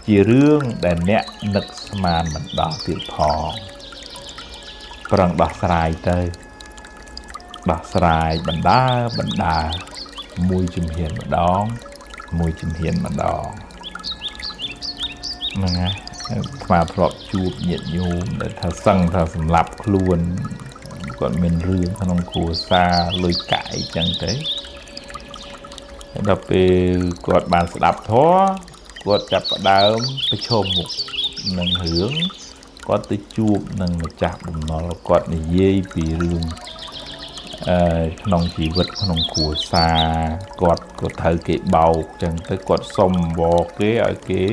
ជារឿងដែលអ្នកនឹកស្មានមិនដល់ទៀតផងប្រឹងដោះស្រាយទៅដោះស្រាយបណ្ដាមួយជំហានម្ដងហ្នឹងហើយស្មាធ្លាប់ជួបញាតិញោមដែលថាសឹងថាសម្លាប់ខ្លួនគាត់មានរឿងក្នុងគ្រួសារលុយកាក់អីចឹងទៅដល់ពេលគាត់បានស្ដាប់ធម៌គាត់ចាប់ផ្ដើមប្រឈមមុខនឹងរឿងគាត់ទៅជួបនឹងម្ចាស់បំណុលគាត់និយាយពីរឿងក្នុងជីវិតក្នុងគ្រួសារគាត់ក៏ត្រូវគេបោកចឹងទៅគាត់សុំវល់គេឲ្យគេ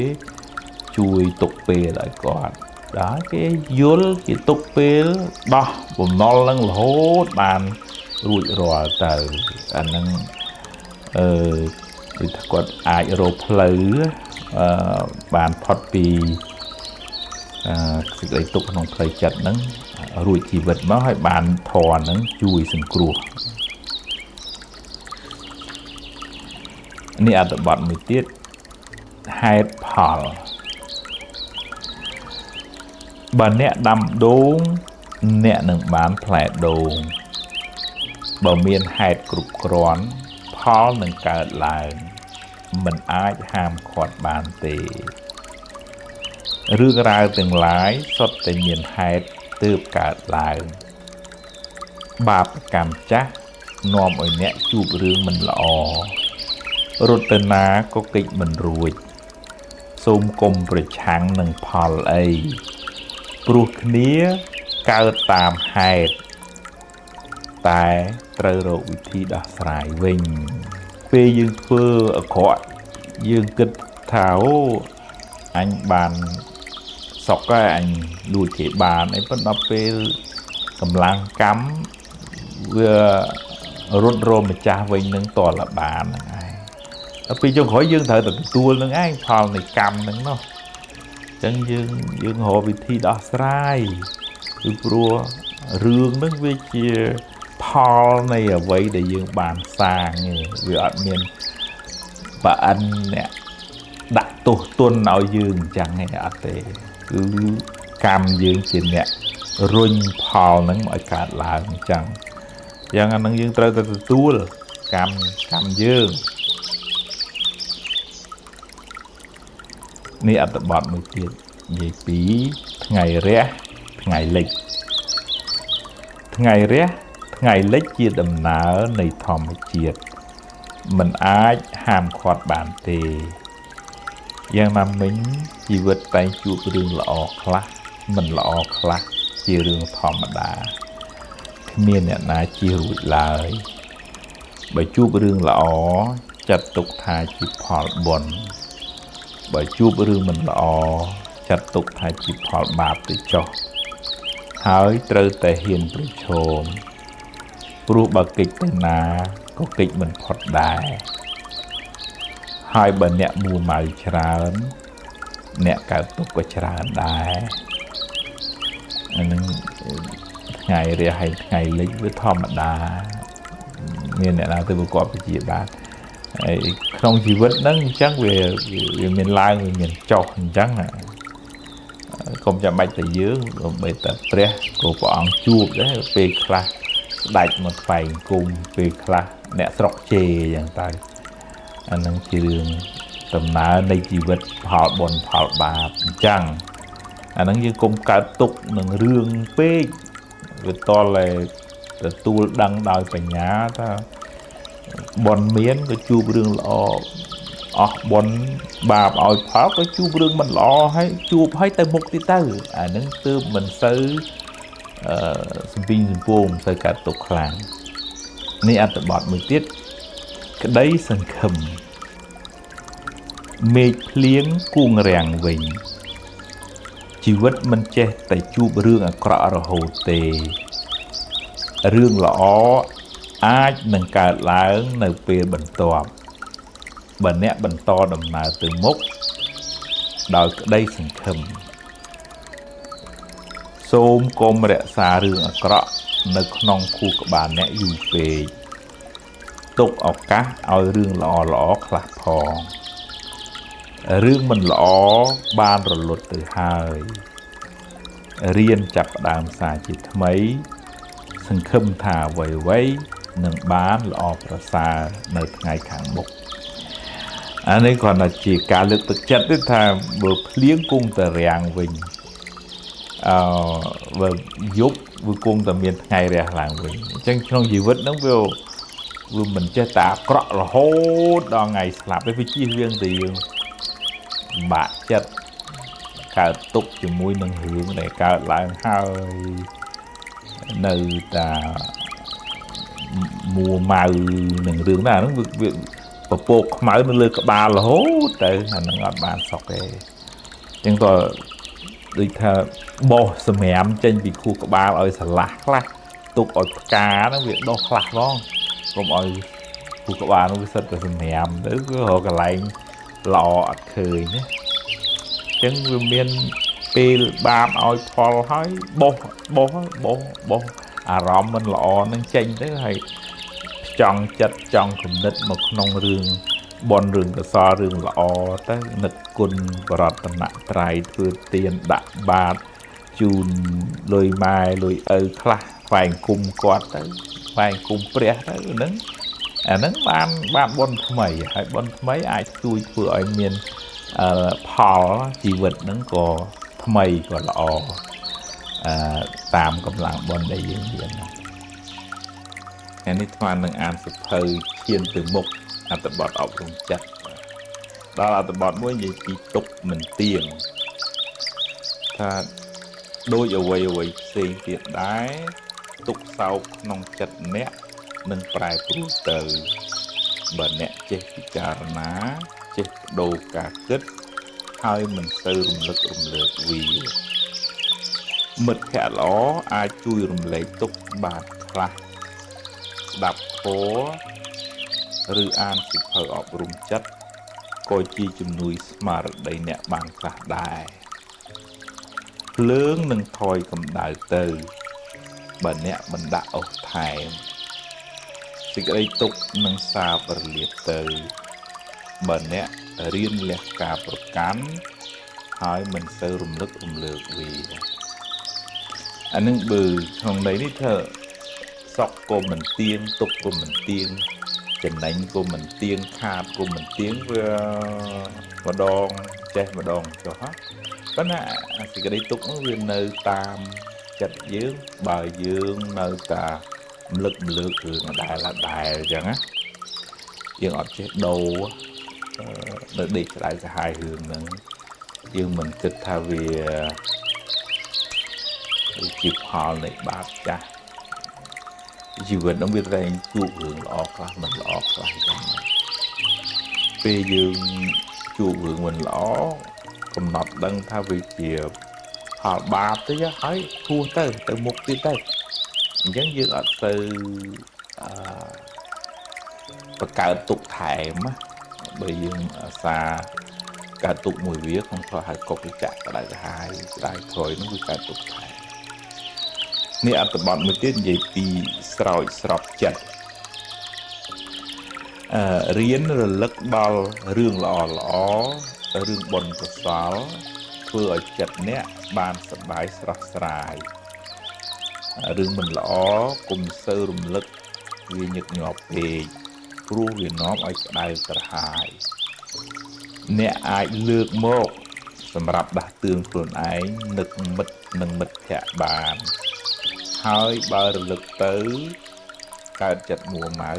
ជួយទុកពេលឲ្យគាត់ដល់គេយល់គេទុកពេលដោះបំណុលនឹងរហូតបានរួចរាល់ទៅអាហ្នឹងគឺថាគាត់អាចរកផ្លូវបានផុតពីសេចក្តីទុក្ខក្នុងផ្លូវចិត្តហ្នឹង រួចជីវិតមកឲ្យបានធរហ្នឹងជួយសង្គ្រោះនេះអត្ថបទមួយទៀតហេតុផលបើអ្នកដាំដូងអ្នកនឹងបានផ្លែដូងបើមានហេតុគ្រប់គ្រាន់ផលនឹងកើតឡើងមិនអាចហាមឃាត់បានទេរឿងរ៉ាវទាំងឡាយសុទ្ធតែមានហេតុទើបកើតឡើងបាបកម្មចាស់នាំឲ្យអ្នកជួបរឿងមិនល្អរត់ទៅណាក៏គេចមិនរួចសូមកុំប្រឆាំងនឹងផលអីព្រោះគ្នាកើតតាមហេតុតែត្រូវរកវិធីដោះស្រាយវិញពេលយើងធ្វើអាក្រក់យើងគិតថាអូអញបានសុកហើយអញលួចគេបានអីប៉ុន្តែពេលកម្លាំងកម្មវារត់រមម្ចាស់វិញនឹងតលបានហ្នឹងឯងដល់ពេលចុងក្រោយយើងត្រូវតែទទួលនឹងឯងផលនៃកម្មហ្នឹងនោះអញ្ចឹងយើងរកវិធីដោះស្រាយពីព្រោះរឿងហ្នឹងវាជាផលនៃអ្វីដែលយើងបានសាងវាអត់មានបើអិនអ្នកដាក់ទោសទណ្ឌឲ្យយើងអញ្ចឹងឯងអត់ទេគឺកម្មយើងជាអ្នករុញផលហ្នឹងមកឲ្យកើតឡើងអញ្ចឹងយ៉ាងអាហ្នឹងយើងត្រូវតែទទួលកម្មយើងនេះអត្ថបទមួយទៀតនិយាយពីថ្ងៃរះថ្ងៃលិចថ្ងៃរះថ្ងៃលិចជាដំណើរនៃធម្មជាតិមិនអាចហាមឃាត់បានទេយ៉ាងណាមិញជីវិតតែងជួបរឿងល្អខ្លះមិនល្អខ្លះជារឿងធម្មតាគ្មានអ្នកណាជៀសរួចឡើយបើជួបរឿងល្អចាត់ទុកថាជាផលបុណ្យបើជួបរឿងមិនល្អចាត់ទុកថាជាផលបាបទៅចុះហើយត្រូវតែហ៊ានប្រឈមព្រោះបើកិច្ចទៅណាក៏កិច្ចមិនផុតដែរហើយបើអ្នកមួម៉ៅច្រើនអ្នកកើតទុកក៏ច្រើនដែរអានឹងថ្ងៃរះហើយថ្ងៃលិចវាធម្មតាមានអ្នកណាទៅប្រកបវិជ្ជាបានហើយក្នុងជីវិតហ្នឹងអញ្ចឹងវាមានឡើងវាមានចុះអញ្ចឹងកុំចាំបាច់តែយើងដើម្បីតែព្រះក៏ព្រះអង្គជួបដែរពេលខ្លះស្ដេចមកថ្វាយគុំពេលខ្លះអ្នកស្រុកជេរអញ្ចឹងទៅអានឹងជារឿងដំណើរនៃជីវិតផលបុណ្យផលបាបអញ្ចឹងអានឹងយើងកុំកើតទុកនឹងរឿងពេកវាតលតែទទួលដឹងដោយបញ្ញាថាបុណ្យមានក៏ជួបរឿងល្អអស់បុណ្យបាបឲ្យផលក៏ជួបរឿងមិនល្អហើយជួបឲ្យទៅមុខទៀតទៅអានឹងទើបមិនសូវសំពីងសំពងមិនសូវកើតទុកខ្លាំងនេះអត្ថបទមួយទៀតក្តីសង្ឃឹមមេឃភ្លៀងគួងរាំងវិញជីវិតមិនចេះតែជួបរឿងអាក្រក់រហូតទេរឿងល្អអាចនឹងកើតឡើងនៅពេលបន្ទាប់បើអ្នកបន្តដំណើរទៅមុខដោយក្តីសង្ឃឹមសូមកុំរក្សារឿងអាក្រក់នៅក្នុងខួរក្បាលអ្នកយូរពេកទុកឱកាសឲ្យរឿងល្អខ្លះផងរឿងមិនល្អបានរលត់ទៅហើយរៀនចាប់ផ្ដើមសារជាថ្មីសង្ឃឹមថាអ្វីៗនឹងបានល្អប្រសើរនៅថ្ងៃខាងមុខអានេះគ្រាន់តែជាការលើកទឹកចិត្តទេថាបើភ្លៀងគង់តែរាំងវិញបើយប់វាគង់តែមានថ្ងៃរះឡើងវិញអញ្ចឹងក្នុងជីវិតហ្នឹងវាមិនចេះតែអាក្រក់រហូតដល់ថ្ងៃស្លាប់ទេវាជៀសវាងតែយើងបាក់ចិត្តកើតទុកជាមួយនឹងរឿងដែលកើតឡើងហើយនៅតែមួម៉ៅនឹងរឿងណាហ្នឹងវាពពកខ្មៅនៅលើក្បាលរហូតទៅអាហ្នឹងអត់បានសុខទេអញ្ចឹងក៏ដូចថាបោះសម្រាមចេញពីខួរក្បាលឲ្យស្រឡះខ្លះទុកឲ្យផ្កាហ្នឹងវាដុះខ្លះផងកុំឲ្យខួរក្បាលហ្នឹងវាសិតតែសម្រាមទៅគឺរកកន្លែងល្អអត់ឃើញណាអញ្ចឹងវាមាន ពេលបានឲ្យផលហើយបោះអារម្មណ៍មិនល្អនឹងចេញទៅហើយចង់ចិត្តចង់គំនិតមកក្នុងរឿងបនរឿងកសលរឿងល្អទៅនឹកគុណបរតនត្រ័យធ្វើទានដាក់បាតជូនលុយម៉ែលុយឪខ្លះថ្វាយគុំគាត់ទៅថ្វាយគុំព្រះទៅហ្នឹងអាហ្នឹងបានបនថ្មីហើយបនថ្មីអាចជួយធ្វើឲ្យមានផលជីវិតហ្នឹងក៏ថ្មីក៏ល្អតាមកម្លាំងបនដែលយើងមានថ្ងៃនេះថ្មនឹងអានសភៅឈានទៅមុខអត្ថបទអប់រំចិត្តដល់អត្ថបទមួយនិយាយពីទុកមិនទៀងថាដូចអ្វីផ្សេងទៀតដែរទុកសោកក្នុងចិត្តអ្នកនឹងប្រែប្រួលទៅបើអ្នកចេះពិចារណាចេះបដូរការគិតហើយមិនទៅរំលឹករំលើកវាមិត្តភក្តិល្អអាចជួយរំលែកទុកបានខ្លះស្ដាប់ធម៌ឬអានសៀវភៅអប់រំចិត្តក៏ជាជំនួយស្មារតីអ្នកបានខ្លះដែរភ្លើងនឹងថយកម្ដៅទៅបើអ្នកមិនដាក់អុសថែមសេចក្តីទុក្ខនឹងសាបរលាបទៅបើអ្នករៀនលះការប្រកាន់ហើយមិនសូវរំលឹករំលើកវាអានឹងបើក្នុងន័យនេះថាសក់ក៏មិនទៀងទុកក៏មិនទៀងចំណេញក៏មិនទៀងខាតក៏មិនទៀងវាម្ដងចេះម្ដងចុះប៉ុន្តែសេចក្តីទុកវានៅតាមចិត្តយើងបើយើងនៅតែរំលឹករំលើករឿងដែលអញ្ចឹងណាយើងអត់ចេះដូរនៅដេកស្ដាយសាហាយរឿងហ្នឹងយើងមិនគិតថាវាជាផលនៃបាបចាស់ជីវិតនឹងវាតែជួបរឿងល្អខ្លះមិនល្អខ្លះអញ្ចឹងពេលយើងជួបរឿងមិនល្អកំណត់ដឹងថាវាជាផលបាបទៅហើយគួរទៅមុខទៀតទៅអញ្ចឹងយើងអត់ទៅបង្កើតទុកថែមបើយើងអាសាកើតទុកមួយវាក្នុងផ្លូវហើយកុកវិចៈក្តៅក្រហាយស្ដាយក្រោយនោះវាកើតទុកថែមនេះអត្ថបទមួយទៀតនិយាយពីស្រោចស្រពចិត្តរៀនរលឹកដល់រឿងល្អរឿងបុណ្យកុសលធ្វើឲ្យចិត្តអ្នកបានសប្បាយស្រស់ស្រាយរឿងមិនល្អកុំសូវរំលឹកវាញឹកញាប់ពេកព្រោះវានាំឲ្យក្តៅក្រហាយអ្នកអាចលើកមកសម្រាប់ដាស់តឿនខ្លួនឯងនឹកមិត្តនិងមិត្តភក្តិបានហើយបើរលឹកទៅកើតចិត្តមួម៉ៅ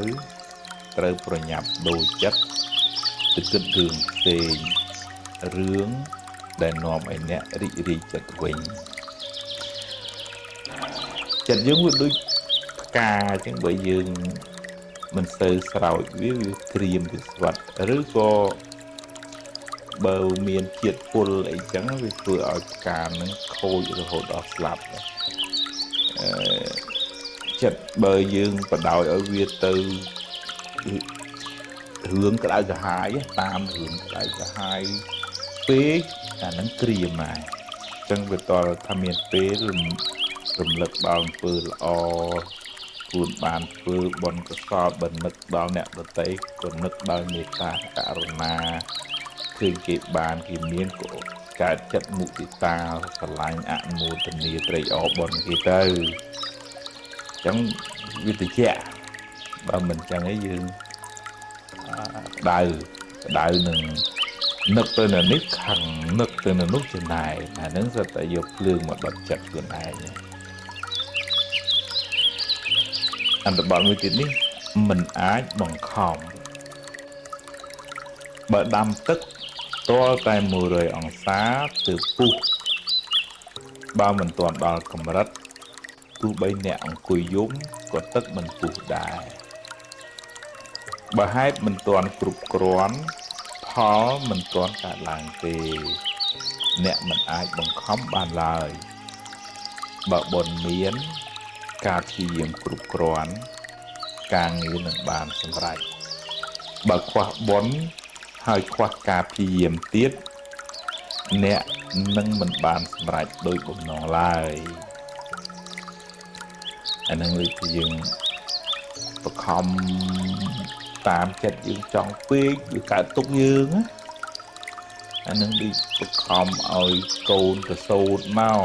ត្រូវប្រញាប់ដូរចិត្តទៅគិតរឿងផ្សេងរឿងដែលនាំឲ្យអ្នករីករាយចិត្តវិញចិត្តយើងវាដូចផ្កាអញ្ចឹងបើយើងមិនសូវស្រោចវាក្រៀមវាស្វិតឬក៏បើមានជាតិពុលអីចឹងវាធ្វើឲ្យផ្កានឹងខូចរហូតដល់ស្លាប់ចិត្តបើយើងបដោយឲ្យវាទៅរឿងក្តៅក្រហាយតាមរឿងក្តៅក្រហាយពេកអានឹងក្រៀមហើយអញ្ចឹងវាតល់ថាមានពេលរំលឹកដល់អំពើល្អគួរបានធ្វើបុណ្យកុសលបើនឹកដល់អ្នកដទៃក៏នឹកដល់មេត្តាករុណាឃើញគេបានគេមានក៏កើតចិត្តមុទិតាស្រឡាញ់អនុមោទនាត្រេកអរបុណ្យគេទៅអញ្ចឹងវាតិចបើមិនអញ្ចឹងឯងយើងដៅនឹងនឹកទៅនៅនេះខឹងនឹកទៅនៅនោះចំណាយអាហ្នឹងសិតតែយកភ្លើងមកដុតចិត្តខ្លួនឯងអន្តបទមួយទៀតនេះមិនអាចបង្ខំបើដាំទឹកទាល់តែ100អង្សាទៅពុះបើមិនទាន់ដល់កម្រិតទោះបីអ្នកអង្គុយយំក៏ទឹកមិនពុះដែរបើហេតុមិនទាន់គ្រប់គ្រាន់ផលមិនទាន់កើតឡើងទេអ្នកមិនអាចបង្ខំបានឡើយបើបុណ្យមានការព្យាយាមគ្រប់គ្រាន់ការងារនឹងបានសម្រេចបើខ្វះបុណ្យហើយខ្វះការព្យាយាមទៀត អ្នកនឹងមិនបានសម្រេចដោយបំណងឡើយអានឹងដូចជាយើងបខំតាមចិត្តយើងចង់ពេកវាកើតទុកយើងណាអានឹងដូចបខំឲ្យកូនទៅសូត្រមក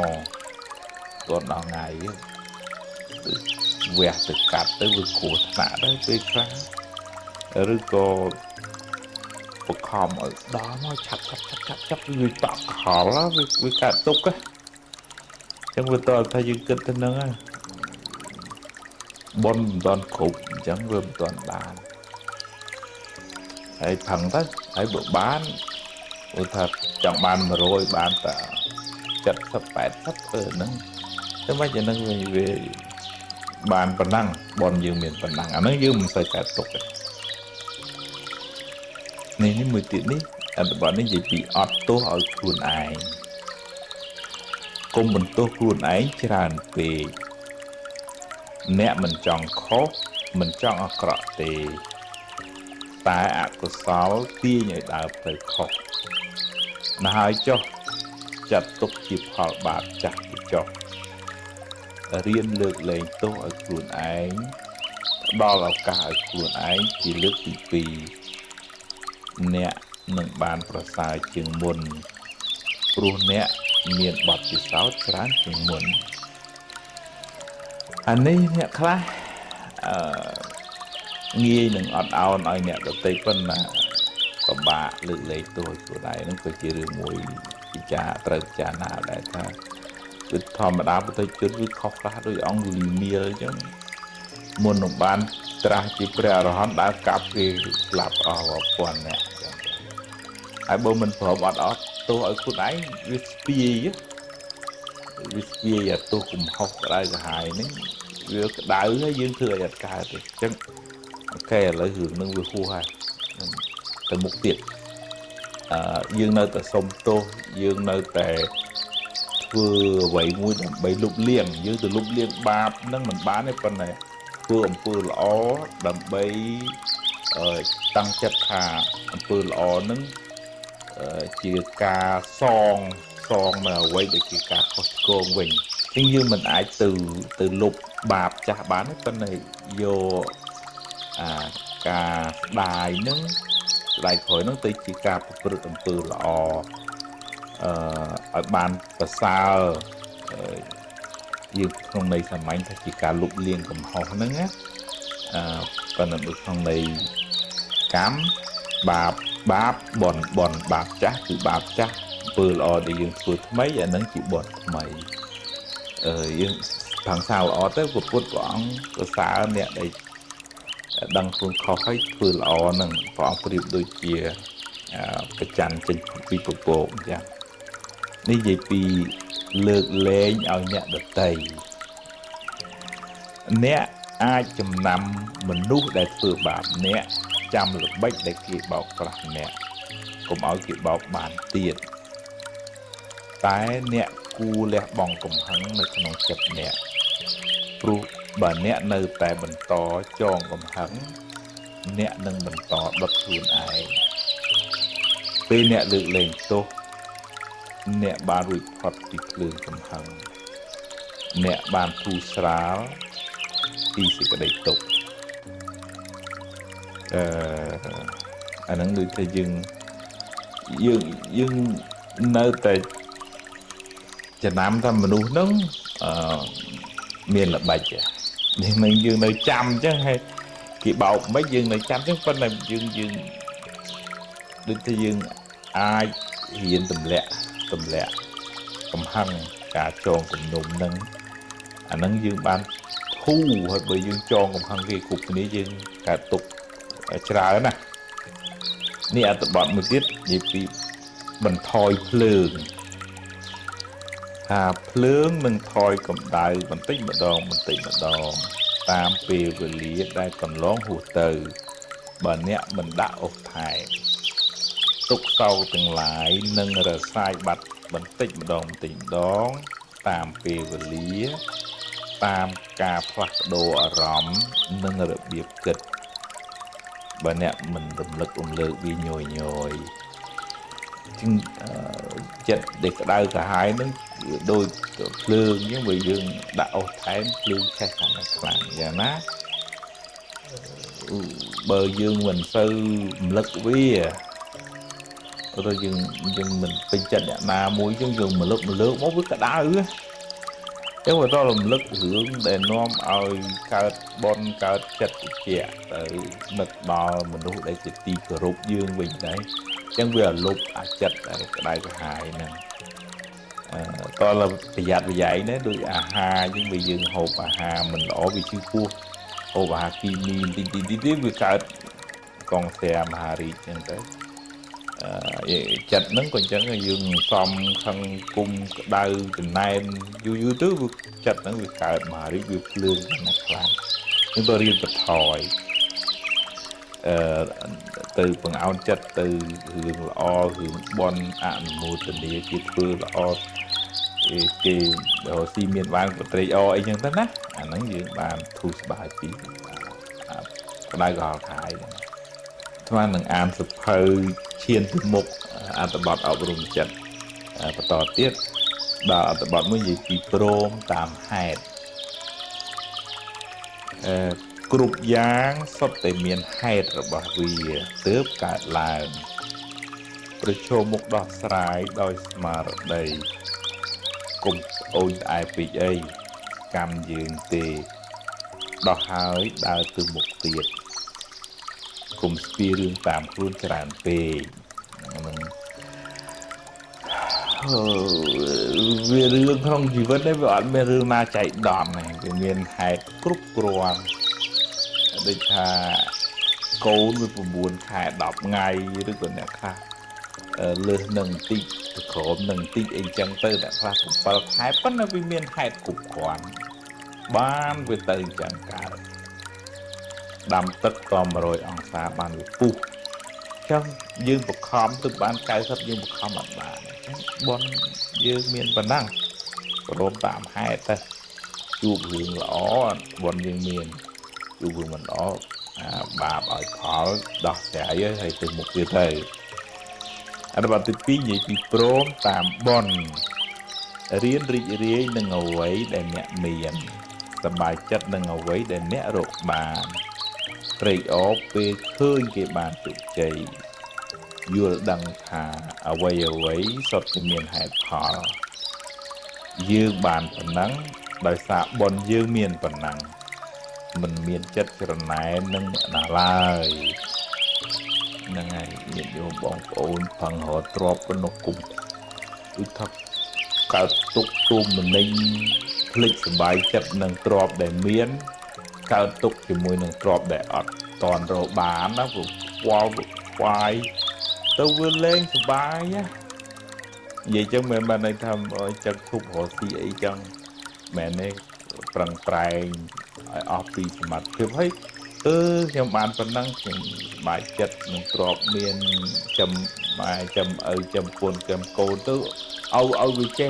គាត់ដល់ថ្ងៃវះទៅកាត់ទៅវាគ្រោះថ្នាក់ទៅពេលខ្លះឬក៏បខំឲ្យដល់មកឆាប់វាតក់ខលវាកើតទុកចឹងវាតើថាយើងគិតទៅនឹងហ្នឹងបនមិនតាន់គ្រប់អញ្ចឹងវាមិនតាន់បានហើយផឹងទៅហើយបើបានឧទាហរណ៍ចង់បាន100បានតែ70 80ហ្នឹងតែមិនយ៉ាងហ្នឹងវាបានប៉ុណ្ណឹងបនយើងមានប៉ុណ្ណឹងអាហ្នឹងយើងមិនសូវកើតទុកទេនេះមួយទៀតនេះអត្ថបទនេះនិយាយពីអត់ទោសឲ្យខ្លួនឯងកុំបន្ទោសខ្លួនឯងច្រើនពេកអ្នកមិនចង់ខុសមិនចង់អាក្រក់ទេតែអកុសលទាញឲ្យដើរទៅខុសណាហើយចុះចាត់ទុកជាផលបាបចាស់ទៅចុះរៀនលើកលែងទោសឲ្យខ្លួនឯងផ្ដល់ឱកាសឲ្យខ្លួនឯងជាលើកទី2អ្នកនឹងបានប្រសើរជាងមុនព្រោះអ្នកមានបទពិសោធន៍ច្រើនជាងមុនអានេះអ្នកខ្លះងាយនឹងអត់ឱនឲ្យអ្នកដទៃប៉ុណ្ណាពិបាកលើកលែងទោសឲ្យខ្លួនឯងហ្នឹងក៏ជារឿងមួយត្រូវពិចារណាដែរថាគឺធម្មតាប្រតិជនវាខុសខ្លះដោយអង្គលីមៀលអញ្ចឹងមុននឹងបានត្រាស់ជាព្រះអរហន្តដើរកាប់គេស្លាប់អស់ពាន់អ្នកអញ្ចឹងហើយបើមិនព្រមអត់ទោសឲ្យខ្លួនឯងវាស្ពាយអាទោសកំហុសក្តៅក្រហាយនេះវាក្តៅហើយយើងធ្វើឲ្យអត់កើតទេអញ្ចឹងអូខេឥឡូវរឿងនឹងវាហួសហើយទៅមុខទៀតយើងនៅតែសុំទោសយើងនៅតែធ្វើអ្វីមួយដើម្បីលុបលាងយើងទៅលុបលាងបាបនឹងមិនបានទេប៉ុន្តែធ្វើអំពើល្អដើម្បីតាំងចិត្តថាអំពើល្អនឹងជាការសងនៅអ្វីដែលជាការខុសឆ្គងវិញអញ្ចឹងយើងមិនអាចទៅលុបបាបចាស់បានទេប៉ុន្តែយកការស្ដាយនឹងស្ដាយក្រោយនឹងទៅជាការប្រព្រឹត្តអំពើល្អឲ្យបានប្រសើរយើងក្នុងន័យសាមញ្ញថាជាការលុបលាងកំហុសហ្នឹងណាប៉ុន្តែនៅក្នុងន័យកម្មបាបបនបាបចាស់គឺបាបចាស់អំពើល្អដែលយើងធ្វើថ្មីអាហ្នឹងជាបនថ្មីយើងផាំងសាវល្អទៅពុទ្ធព្រះអង្គប្រសើរអ្នកដែលដឹងខ្លួនខុសហើយធ្វើល្អហ្នឹងព្រះអង្គប្រៀបដូចជាប្រច័នចេញពីពពកអញ្ចឹងនេះនិយាយពីលើកលែងឲ្យអ្នកដតីអ្នកអាចចំណាំមនុស្សដែលធ្វើបាបអ្នកចាំល្បិចដែលគេបោកប្រាស់អ្នកកុំឲ្យគេបោកបានទៀតតែអ្នកគួរលះបង់កំហឹងនៅក្នុងចិត្តអ្នកព្រោះបើអ្នកនៅតែបន្តចងកំហឹងអ្នកនឹងបន្តដុតខ្លួនឯងពេលអ្នកលើកលែងទោសអ្នកបានរួចផុតពីភ្លើងកំហឹងអ្នកបានធូរស្រាលពីសេចក្តីទុក្ខអាហ្នឹងដូចថាយើងនៅតែចំណាំថាមនុស្សហ្នឹងមានល្បិចនេះយើងនៅចាំអញ្ចឹងហើយគេបោកមិនយើងនៅចាំអញ្ចឹងប៉ុន្តែយើងដូចថាយើងអាចរៀនទម្លាក់កំហឹងការចងគំនុំហ្នឹងអាហ្នឹងយើងបានធូរហើយបើយើងចងកំហឹងគេគ្រប់គ្នាយើងកើតទុកច្រើនណានេះអត្ថបទមួយទៀតនិយាយពីបន្ថយភ្លើងថាភ្លើងនឹងថយកម្ដៅបន្តិចម្ដងតាមពេលវេលាដែលកន្លងហួសទៅបើអ្នកមិនដាក់អុសថែទុកសោទាំងឡាយនឹងរសាយបាត់បន្តិចម្ដងតាមពេលវេលាតាមការផ្លាស់ប្ដូរអារម្មណ៍និងរបៀបគិតបើអ្នកមិនរំលឹកវាញយ chừng chật để cái đau cả hai nó đôi lương nhưng mà dương đạo thái lương chạy cả nó làm và nát bờ dương mình sư lực vi rồi dừng mình bình chân là mũi trong rừng mà lúc mốt với cả đá ư nếu mà đó là lực hướng để nom ao cao bon cao chặt chẹ tới mực bò mình đủ để chỉ tì cờ rụp dương bình đấy chẳng vừa lục chặt đấy cái đây cái hài nè to là bị giặt bị dậy đấy đôi ha nhưng bị dừng hộp ha mình ở vị trí cua hộp hà kimi tí với cao con xe mà hà rì chẳng tới chặt nó còn chẳng là dương xong khăn cung đau tình nay vui trước chặt nó việc cài mà đi việc lương nó làm chúng tôi riêng bật hỏi từ phần áo chặt từ hướng lo hướng bon ạn một tình địa kia thưa lo cái hồ xi miền vang của tây o ấy chẳng thế nè nó dương bàn thu bài phí cái gò khai thoa nâng an sụp hơi chiên từ mục an tập bọt ở vùng chặt và tỏ tiết đó tập bọt mới gì bị prom tam hạt cục giáng sắp tới miền hạt rồi bảo vì tớp cả làng rồi cho mục đỏ sải đôi smart đầy cùng ôi ai bị ấy cam dương tề đỏ hơi đào từ một tiệt cùng spi rương tam luôn tràn về về rương không chỉ vấn đề bọn về rương na chạy đòn này về miền hải cúp cồn đây là cố với buồn khai đọc ngay đức của nhà kha lừa nâng tị khổ nâng tị anh chẳng tới đã kha cũng bao thái vẫn là vì miền hải cục khoản ban về tới chẳng cả đâm tất tòm rồi ông xa ban về phu trong dương một khóm từ ban cái sắp dương một khóm mặt bạn bon dương miền bản năng có đốm tạm hai ta chụp hướng lõ bon dương miền chụp hướng mình đó bà bảo khó đọc sẽ với thầy từ một việc thầy anh bạn tự phí nhị bị prom tạm bon riêng riêng nâng ngầu ấy để nhẹ miềnสบายจัดนึงเอาไว้แต่เนี้ยโรบานเปรย์ออกไปคืนเก็บบานจุกใจยัวดังหาเอาไว้สดจะเมียนหายพอยืงบานปนังโดยสะบนยืงเมียนปนังมันเมียนจัดกระไหนนึงน่าลายนั่งไงเมียนโยบองโอนพังหอตรอบกันนกุมอุทักกาตุกตุมมันนิ่งพลิกสบายจัดนังตรอบได้เมียนการตกจมูกนังตรอบได้อดตอนเราบานนะผมวาวควายตัวเล่นสบายนะvậyจังแม่บ้านในทำจังทุบหัวสีไอ้จังแม่เนี่ยปรังปรายออฟฟิศสมัติคือให้ยังบ้านปนังยังบายจัดนังตรอบเมียนจำมาจำจำปนจำโกตัวเอาไปเจ้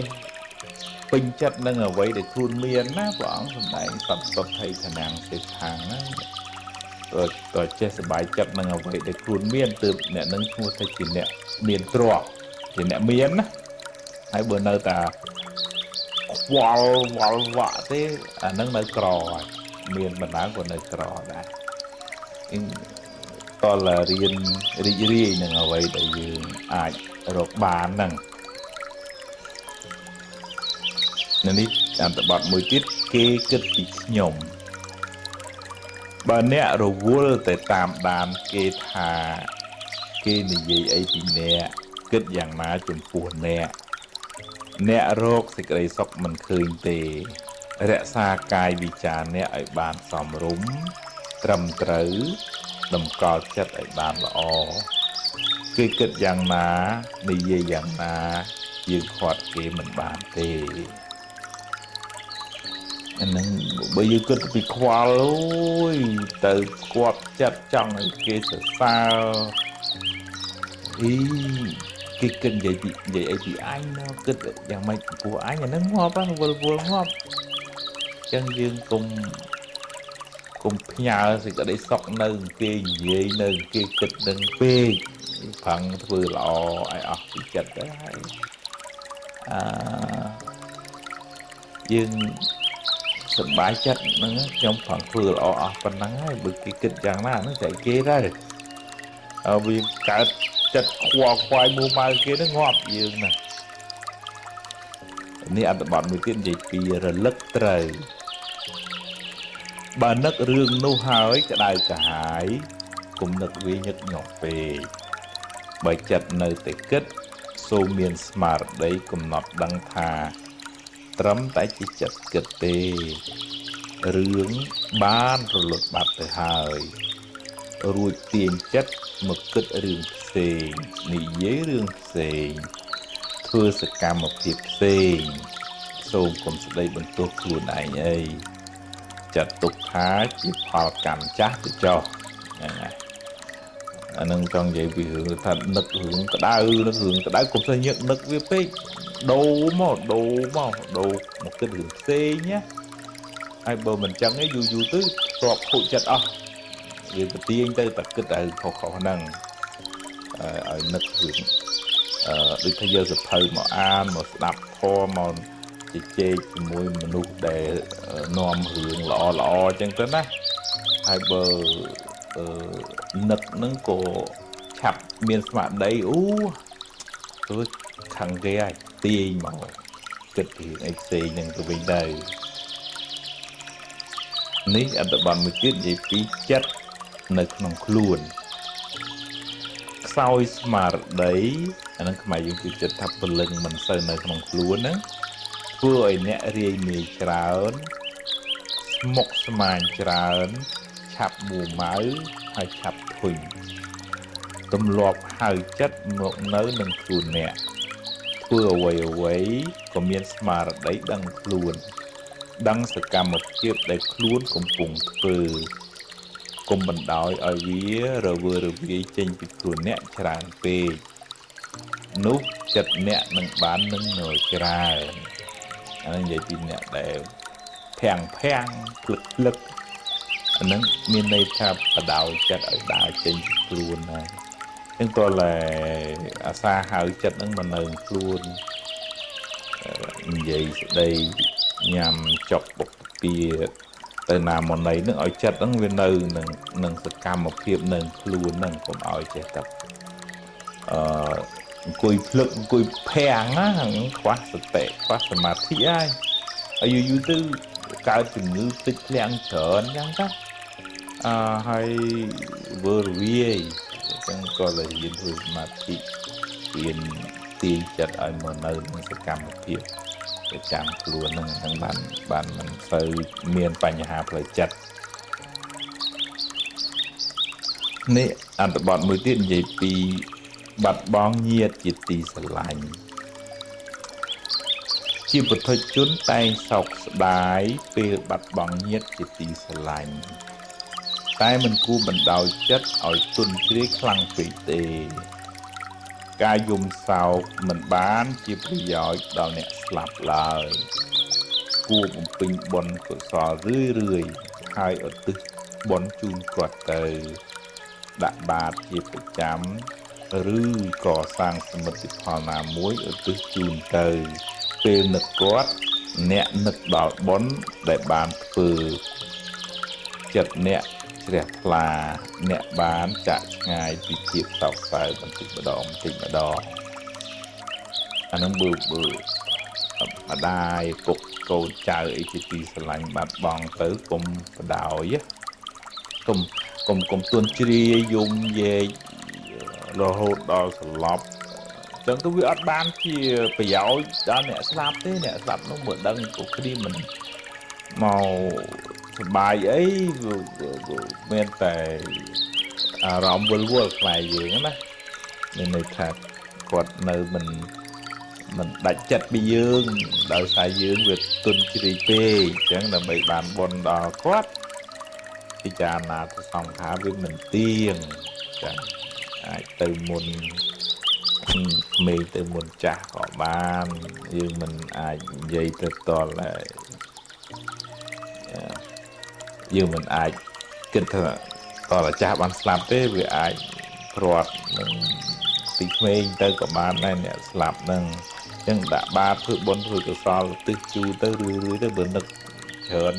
ปิงจัดนั่งเอาไว้đểทุนเมียนนะหวังสมัยตัดตัดไทยขนางเสียทางนะตัวเจ้าสบายจัดนั่งเอาไว้đểทุนเมียนตื่นเนี่ยนั่งชัวไทยจีนเนี่ยเมียนตรอกจีนเนี่ยเมียนนะให้เบอร์เนอร์ตาวอลวะที่นั่งเนอร์กรอเมียนบรรดาคนเนอร์กรอได้ตอนละเรียนนั่งเอาไว้đểยืนอาจรกบานนั่งนั่นนี่อันตรบัดมวยติดเกกิดปีหย่อมบ้านเนี้ยเราวัวแต่ตามดานเกธาเกนี่ยัยไอปีเนี้ยกิดอย่างน้าจนปวดเนี้ยโรคสิกไรซอกมันเคยเตะและซากายวิจารเนี้ยไอบานสอมรุ้มตรำตรือดำกอดจัดไอบานละอเกิดอย่างน้านี่ยัยอย่างน้ายืนขอดเกมันบานเตอันนั้นbây giờ cứ bị khoa lối từ quạt chặt trong này kia sao ý cái kinh vậy ấy bị anh nó cứ dạng mày của anh nhà nó ngọt á vừa ngọt chân dương cùng cùng nhau thì có đấy sọc nâng kia dây nâng kia kịch nâng phê phẳng vừa lọ ai ọc bị chật đấy à, nhưng sự bái chất nó trong phẳng vừa lọ ọc phần nắng hay bực cái kịch chẳng nào nó chạy kia đây ở vì cả chật khoai mua mai kia nó ngọt dương nèนี่อันตรายมือเตี้ยนใหญ่ปีระลึกเตยบานักเรื่องนู้หายก็ได้กระหายกุมนักวิญญาณหยอกเปใบจัดในแต่เกิดโซเมียนสมาร์ทได้กุมนอดดังทาตรำแต่จิตจัดเกิดเตเรื่องบ้านระลดบาดแต่หายรูดเตียนจัดมึกเกิดเรื่องเสงนี่เย้เรื่องเสงเพื่อสกรรมผิดเส้นโซมกลมสได้บนตัวครูนายเอ้ยจัดตกท้าจีพอกันจ้าตัวจอยังไงอันนั้นจองใหญ่วิหึงท่านนึกหึงก็ได้นึกหึงก็ได้กลมเส้นนึกวิเป้đồ một cái đường C nhé ai bờ mình chẳng ấy dù tới trọt hội chặt vì cái tiên tới tập cái đại khó năng ở nực hưởng đi thay giờ sập thời mà an mà đạp kho mà chỉ chê chỉ môi mà nụ để nom hưởng lọ chân tới á hai bờ nực nâng cổ chặt miền mạng đấy tôi thằng ghê tiên mà kịch hiện ấy xì nhưng tôi bên đây ní anh ta bằng một chút gì phí chất nực nòng luôn sau mà đấy anh không phải dùng chất thập lưng mình sờ nực nòng luôn á vừa ấy nè riêng mì trơn mọc màn trơn chập mù máu hay chập thùng tôm lọp hai chất một nới nâng luôn nè vừa quay có miếng smart đấy đăng luôn đăng sự cầm một chiếc để luôn cùng cùng từ cùng mình đói ở vía rồi vừa trên bị luôn nè tràn về nút chật nè nâng bán nâng nồi trà anh vậy thì nè để phèn lực anh nâng miền đây tháp ở đảo chật ở đảo trên luôn này nhưng tôi là xa hơi chất nó mà nâng luôn vậy đây nhằm chọc bọc bia từ nào mà này nó ở chất nó nguyên nơi nâng sự cam một khiếp nâng luôn nâng cũng ở trẻ tập cùi lực cùi phèn á quá sự tệ quá sự mà thị ai ở dù tư cao từng ngư tích lẹn trở nhắn các hay vừa vui chẳng có là hiện hữu mà thị hiện tiền chất ở một nơi mình sẽ cầm một việc để chẳng luôn nâng bạn mình phải miền bánh hà phải chất nè anh ta bọn mới tiết vậy vì bật bóng nhiệt chỉ tì sẽ lạnh chỉ một thời chốn tay sọc đái về bật bóng nhiệt chỉ tì sẽ lạnh tay mình cu mình đào chất ở tuần dưới khăn vị tề ca dùng sau mình bán chỉ bây giờ đào nè lặp lại cu một bình bồn của sò rưỡi hai ở tư bồn chun quạt tờ đã bạt chỉ phải chấm rưỡi cỏ sang một cái phò nào muối ở tư chun tờ về nực quát nè nực đào bồn để bán phừ chật nè trẻ là nẹ bán trả ngay bị thiệp tàu xài bằng tỉnh mà đo anh nó bự mà đai cục câu trời ấy chỉ lạnh bạt bong tới cùng đào á cùng tuần chi dùng về lò hột đo lọp chẳng tôi biết bán chi phải giáo đó nè slap thế nè slap nó mở đăng của cái đi mình màu bài ấy bên tại rộng vượt vài dưỡng đó nên này thật quật nơi mình đặt chặt bị dương đào xài dương việc tuân chi phê chẳng là bị bàn bồn đò quát khi cha nào thì xong khá với mình tiền chẳng ai từ một mình từ một trả họ ban nhưng mình ai dây từ to lại giờ mình ai គិតថាតើចាស់បានស្លាប់ទេវាអាចព្រាត់នឹងពីក្មេងទៅក៏បានដែរអ្នកស្លាប់នឹងអញ្ចឹងដាក់បាតធ្វើបុណ្យធ្វើកុសលទិសជូរទៅរឿយៗទៅបើនឹកច្រើន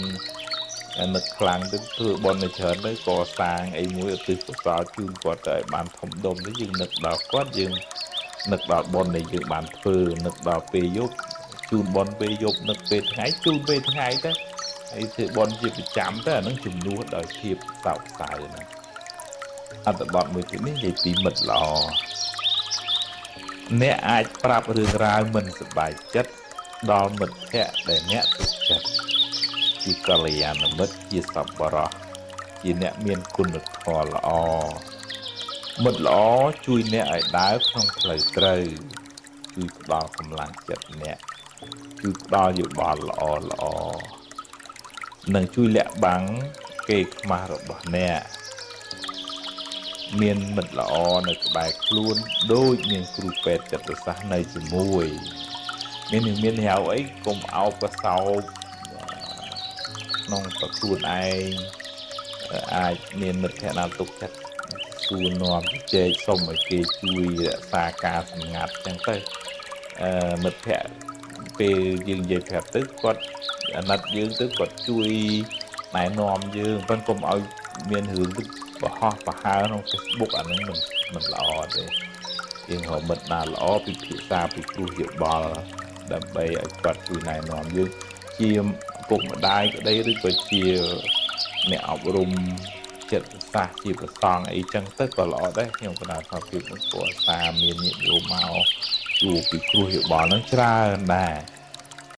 នឹកខ្លាំងទៅធ្វើបុណ្យច្រើនទៅកសាងអីមួយឧទ្ទិសកុសលជូនគាត់ទៅឲ្យបានធំដុំទៅយើងនឹកដល់គាត់យើងនឹកដល់បុណ្យដែលយើងបានធ្វើនឹកដល់ពេលយប់ជូនបុណ្យពេលយប់នឹកពេលថ្ងៃជូនពេលថ្ងៃទៅហើយធ្វើបុណ្យជាប្រចាំទៅអានឹងជំនួសដោយភាពសោកសៅណាអត្ថបទមួយទៀតនេះនិយាយពីមិត្តល្អអ្នកអាចប្រាប់រឿងរ៉ាវមិនសប្បាយចិត្តដល់មិត្តភក្តិដែលអ្នកទុកចិត្តជាកល្យាណមិត្តជាសប្បុរសជាអ្នកមានគុណធម៌ល្អមិត្តល្អជួយអ្នកឲ្យដើរក្នុងផ្លូវត្រូវជួយផ្ដល់កម្លាំងចិត្តអ្នកជួយផ្ដល់យោបល់ល្អនិងជួយលាក់បាំងគេខ្មាស់របស់អ្នកមានមិត្តល្អនៅក្បែរខ្លួនដូចមានគ្រូពេទ្យចិត្តសាស្ត្រនៅជាមួយមានហៅអីកុំអោបកសោបក្នុងប្រខ្លួនឯងអាចមានមិត្តភក្តិណាទុកចិត្តសួរនាំជែកសុំឲ្យគេជួយរក្សាការសម្ងាត់ចឹងទៅមិត្តភក្តិពេលយើងនិយាយប្រាប់ទៅគាត់អាណិតយើងទៅគាត់ជួយណែនាំយើងប៉ុន្តែកុំឲ្យមានរឿងទឹកបរោះប្រហើក្នុង Facebook អាហ្នឹងមិនល្អទេយើងរកមិត្តណាល្អពិភាក្សាពីគ្រោះយោបល់ដើម្បីឲ្យគាត់ជួយណែនាំយើងជាពុកម្ដាយក្តីឬក៏ជាអ្នកអប់រំចិត្តសាស្ត្រជាប្រសង់អីចឹងទៅក៏ល្អដែរខ្ញុំក៏ថាភាពនឹងព្រោះសារមានញាតិញោមមកជួបពីគ្រោះយោបល់ហ្នឹងច្រើនដែរ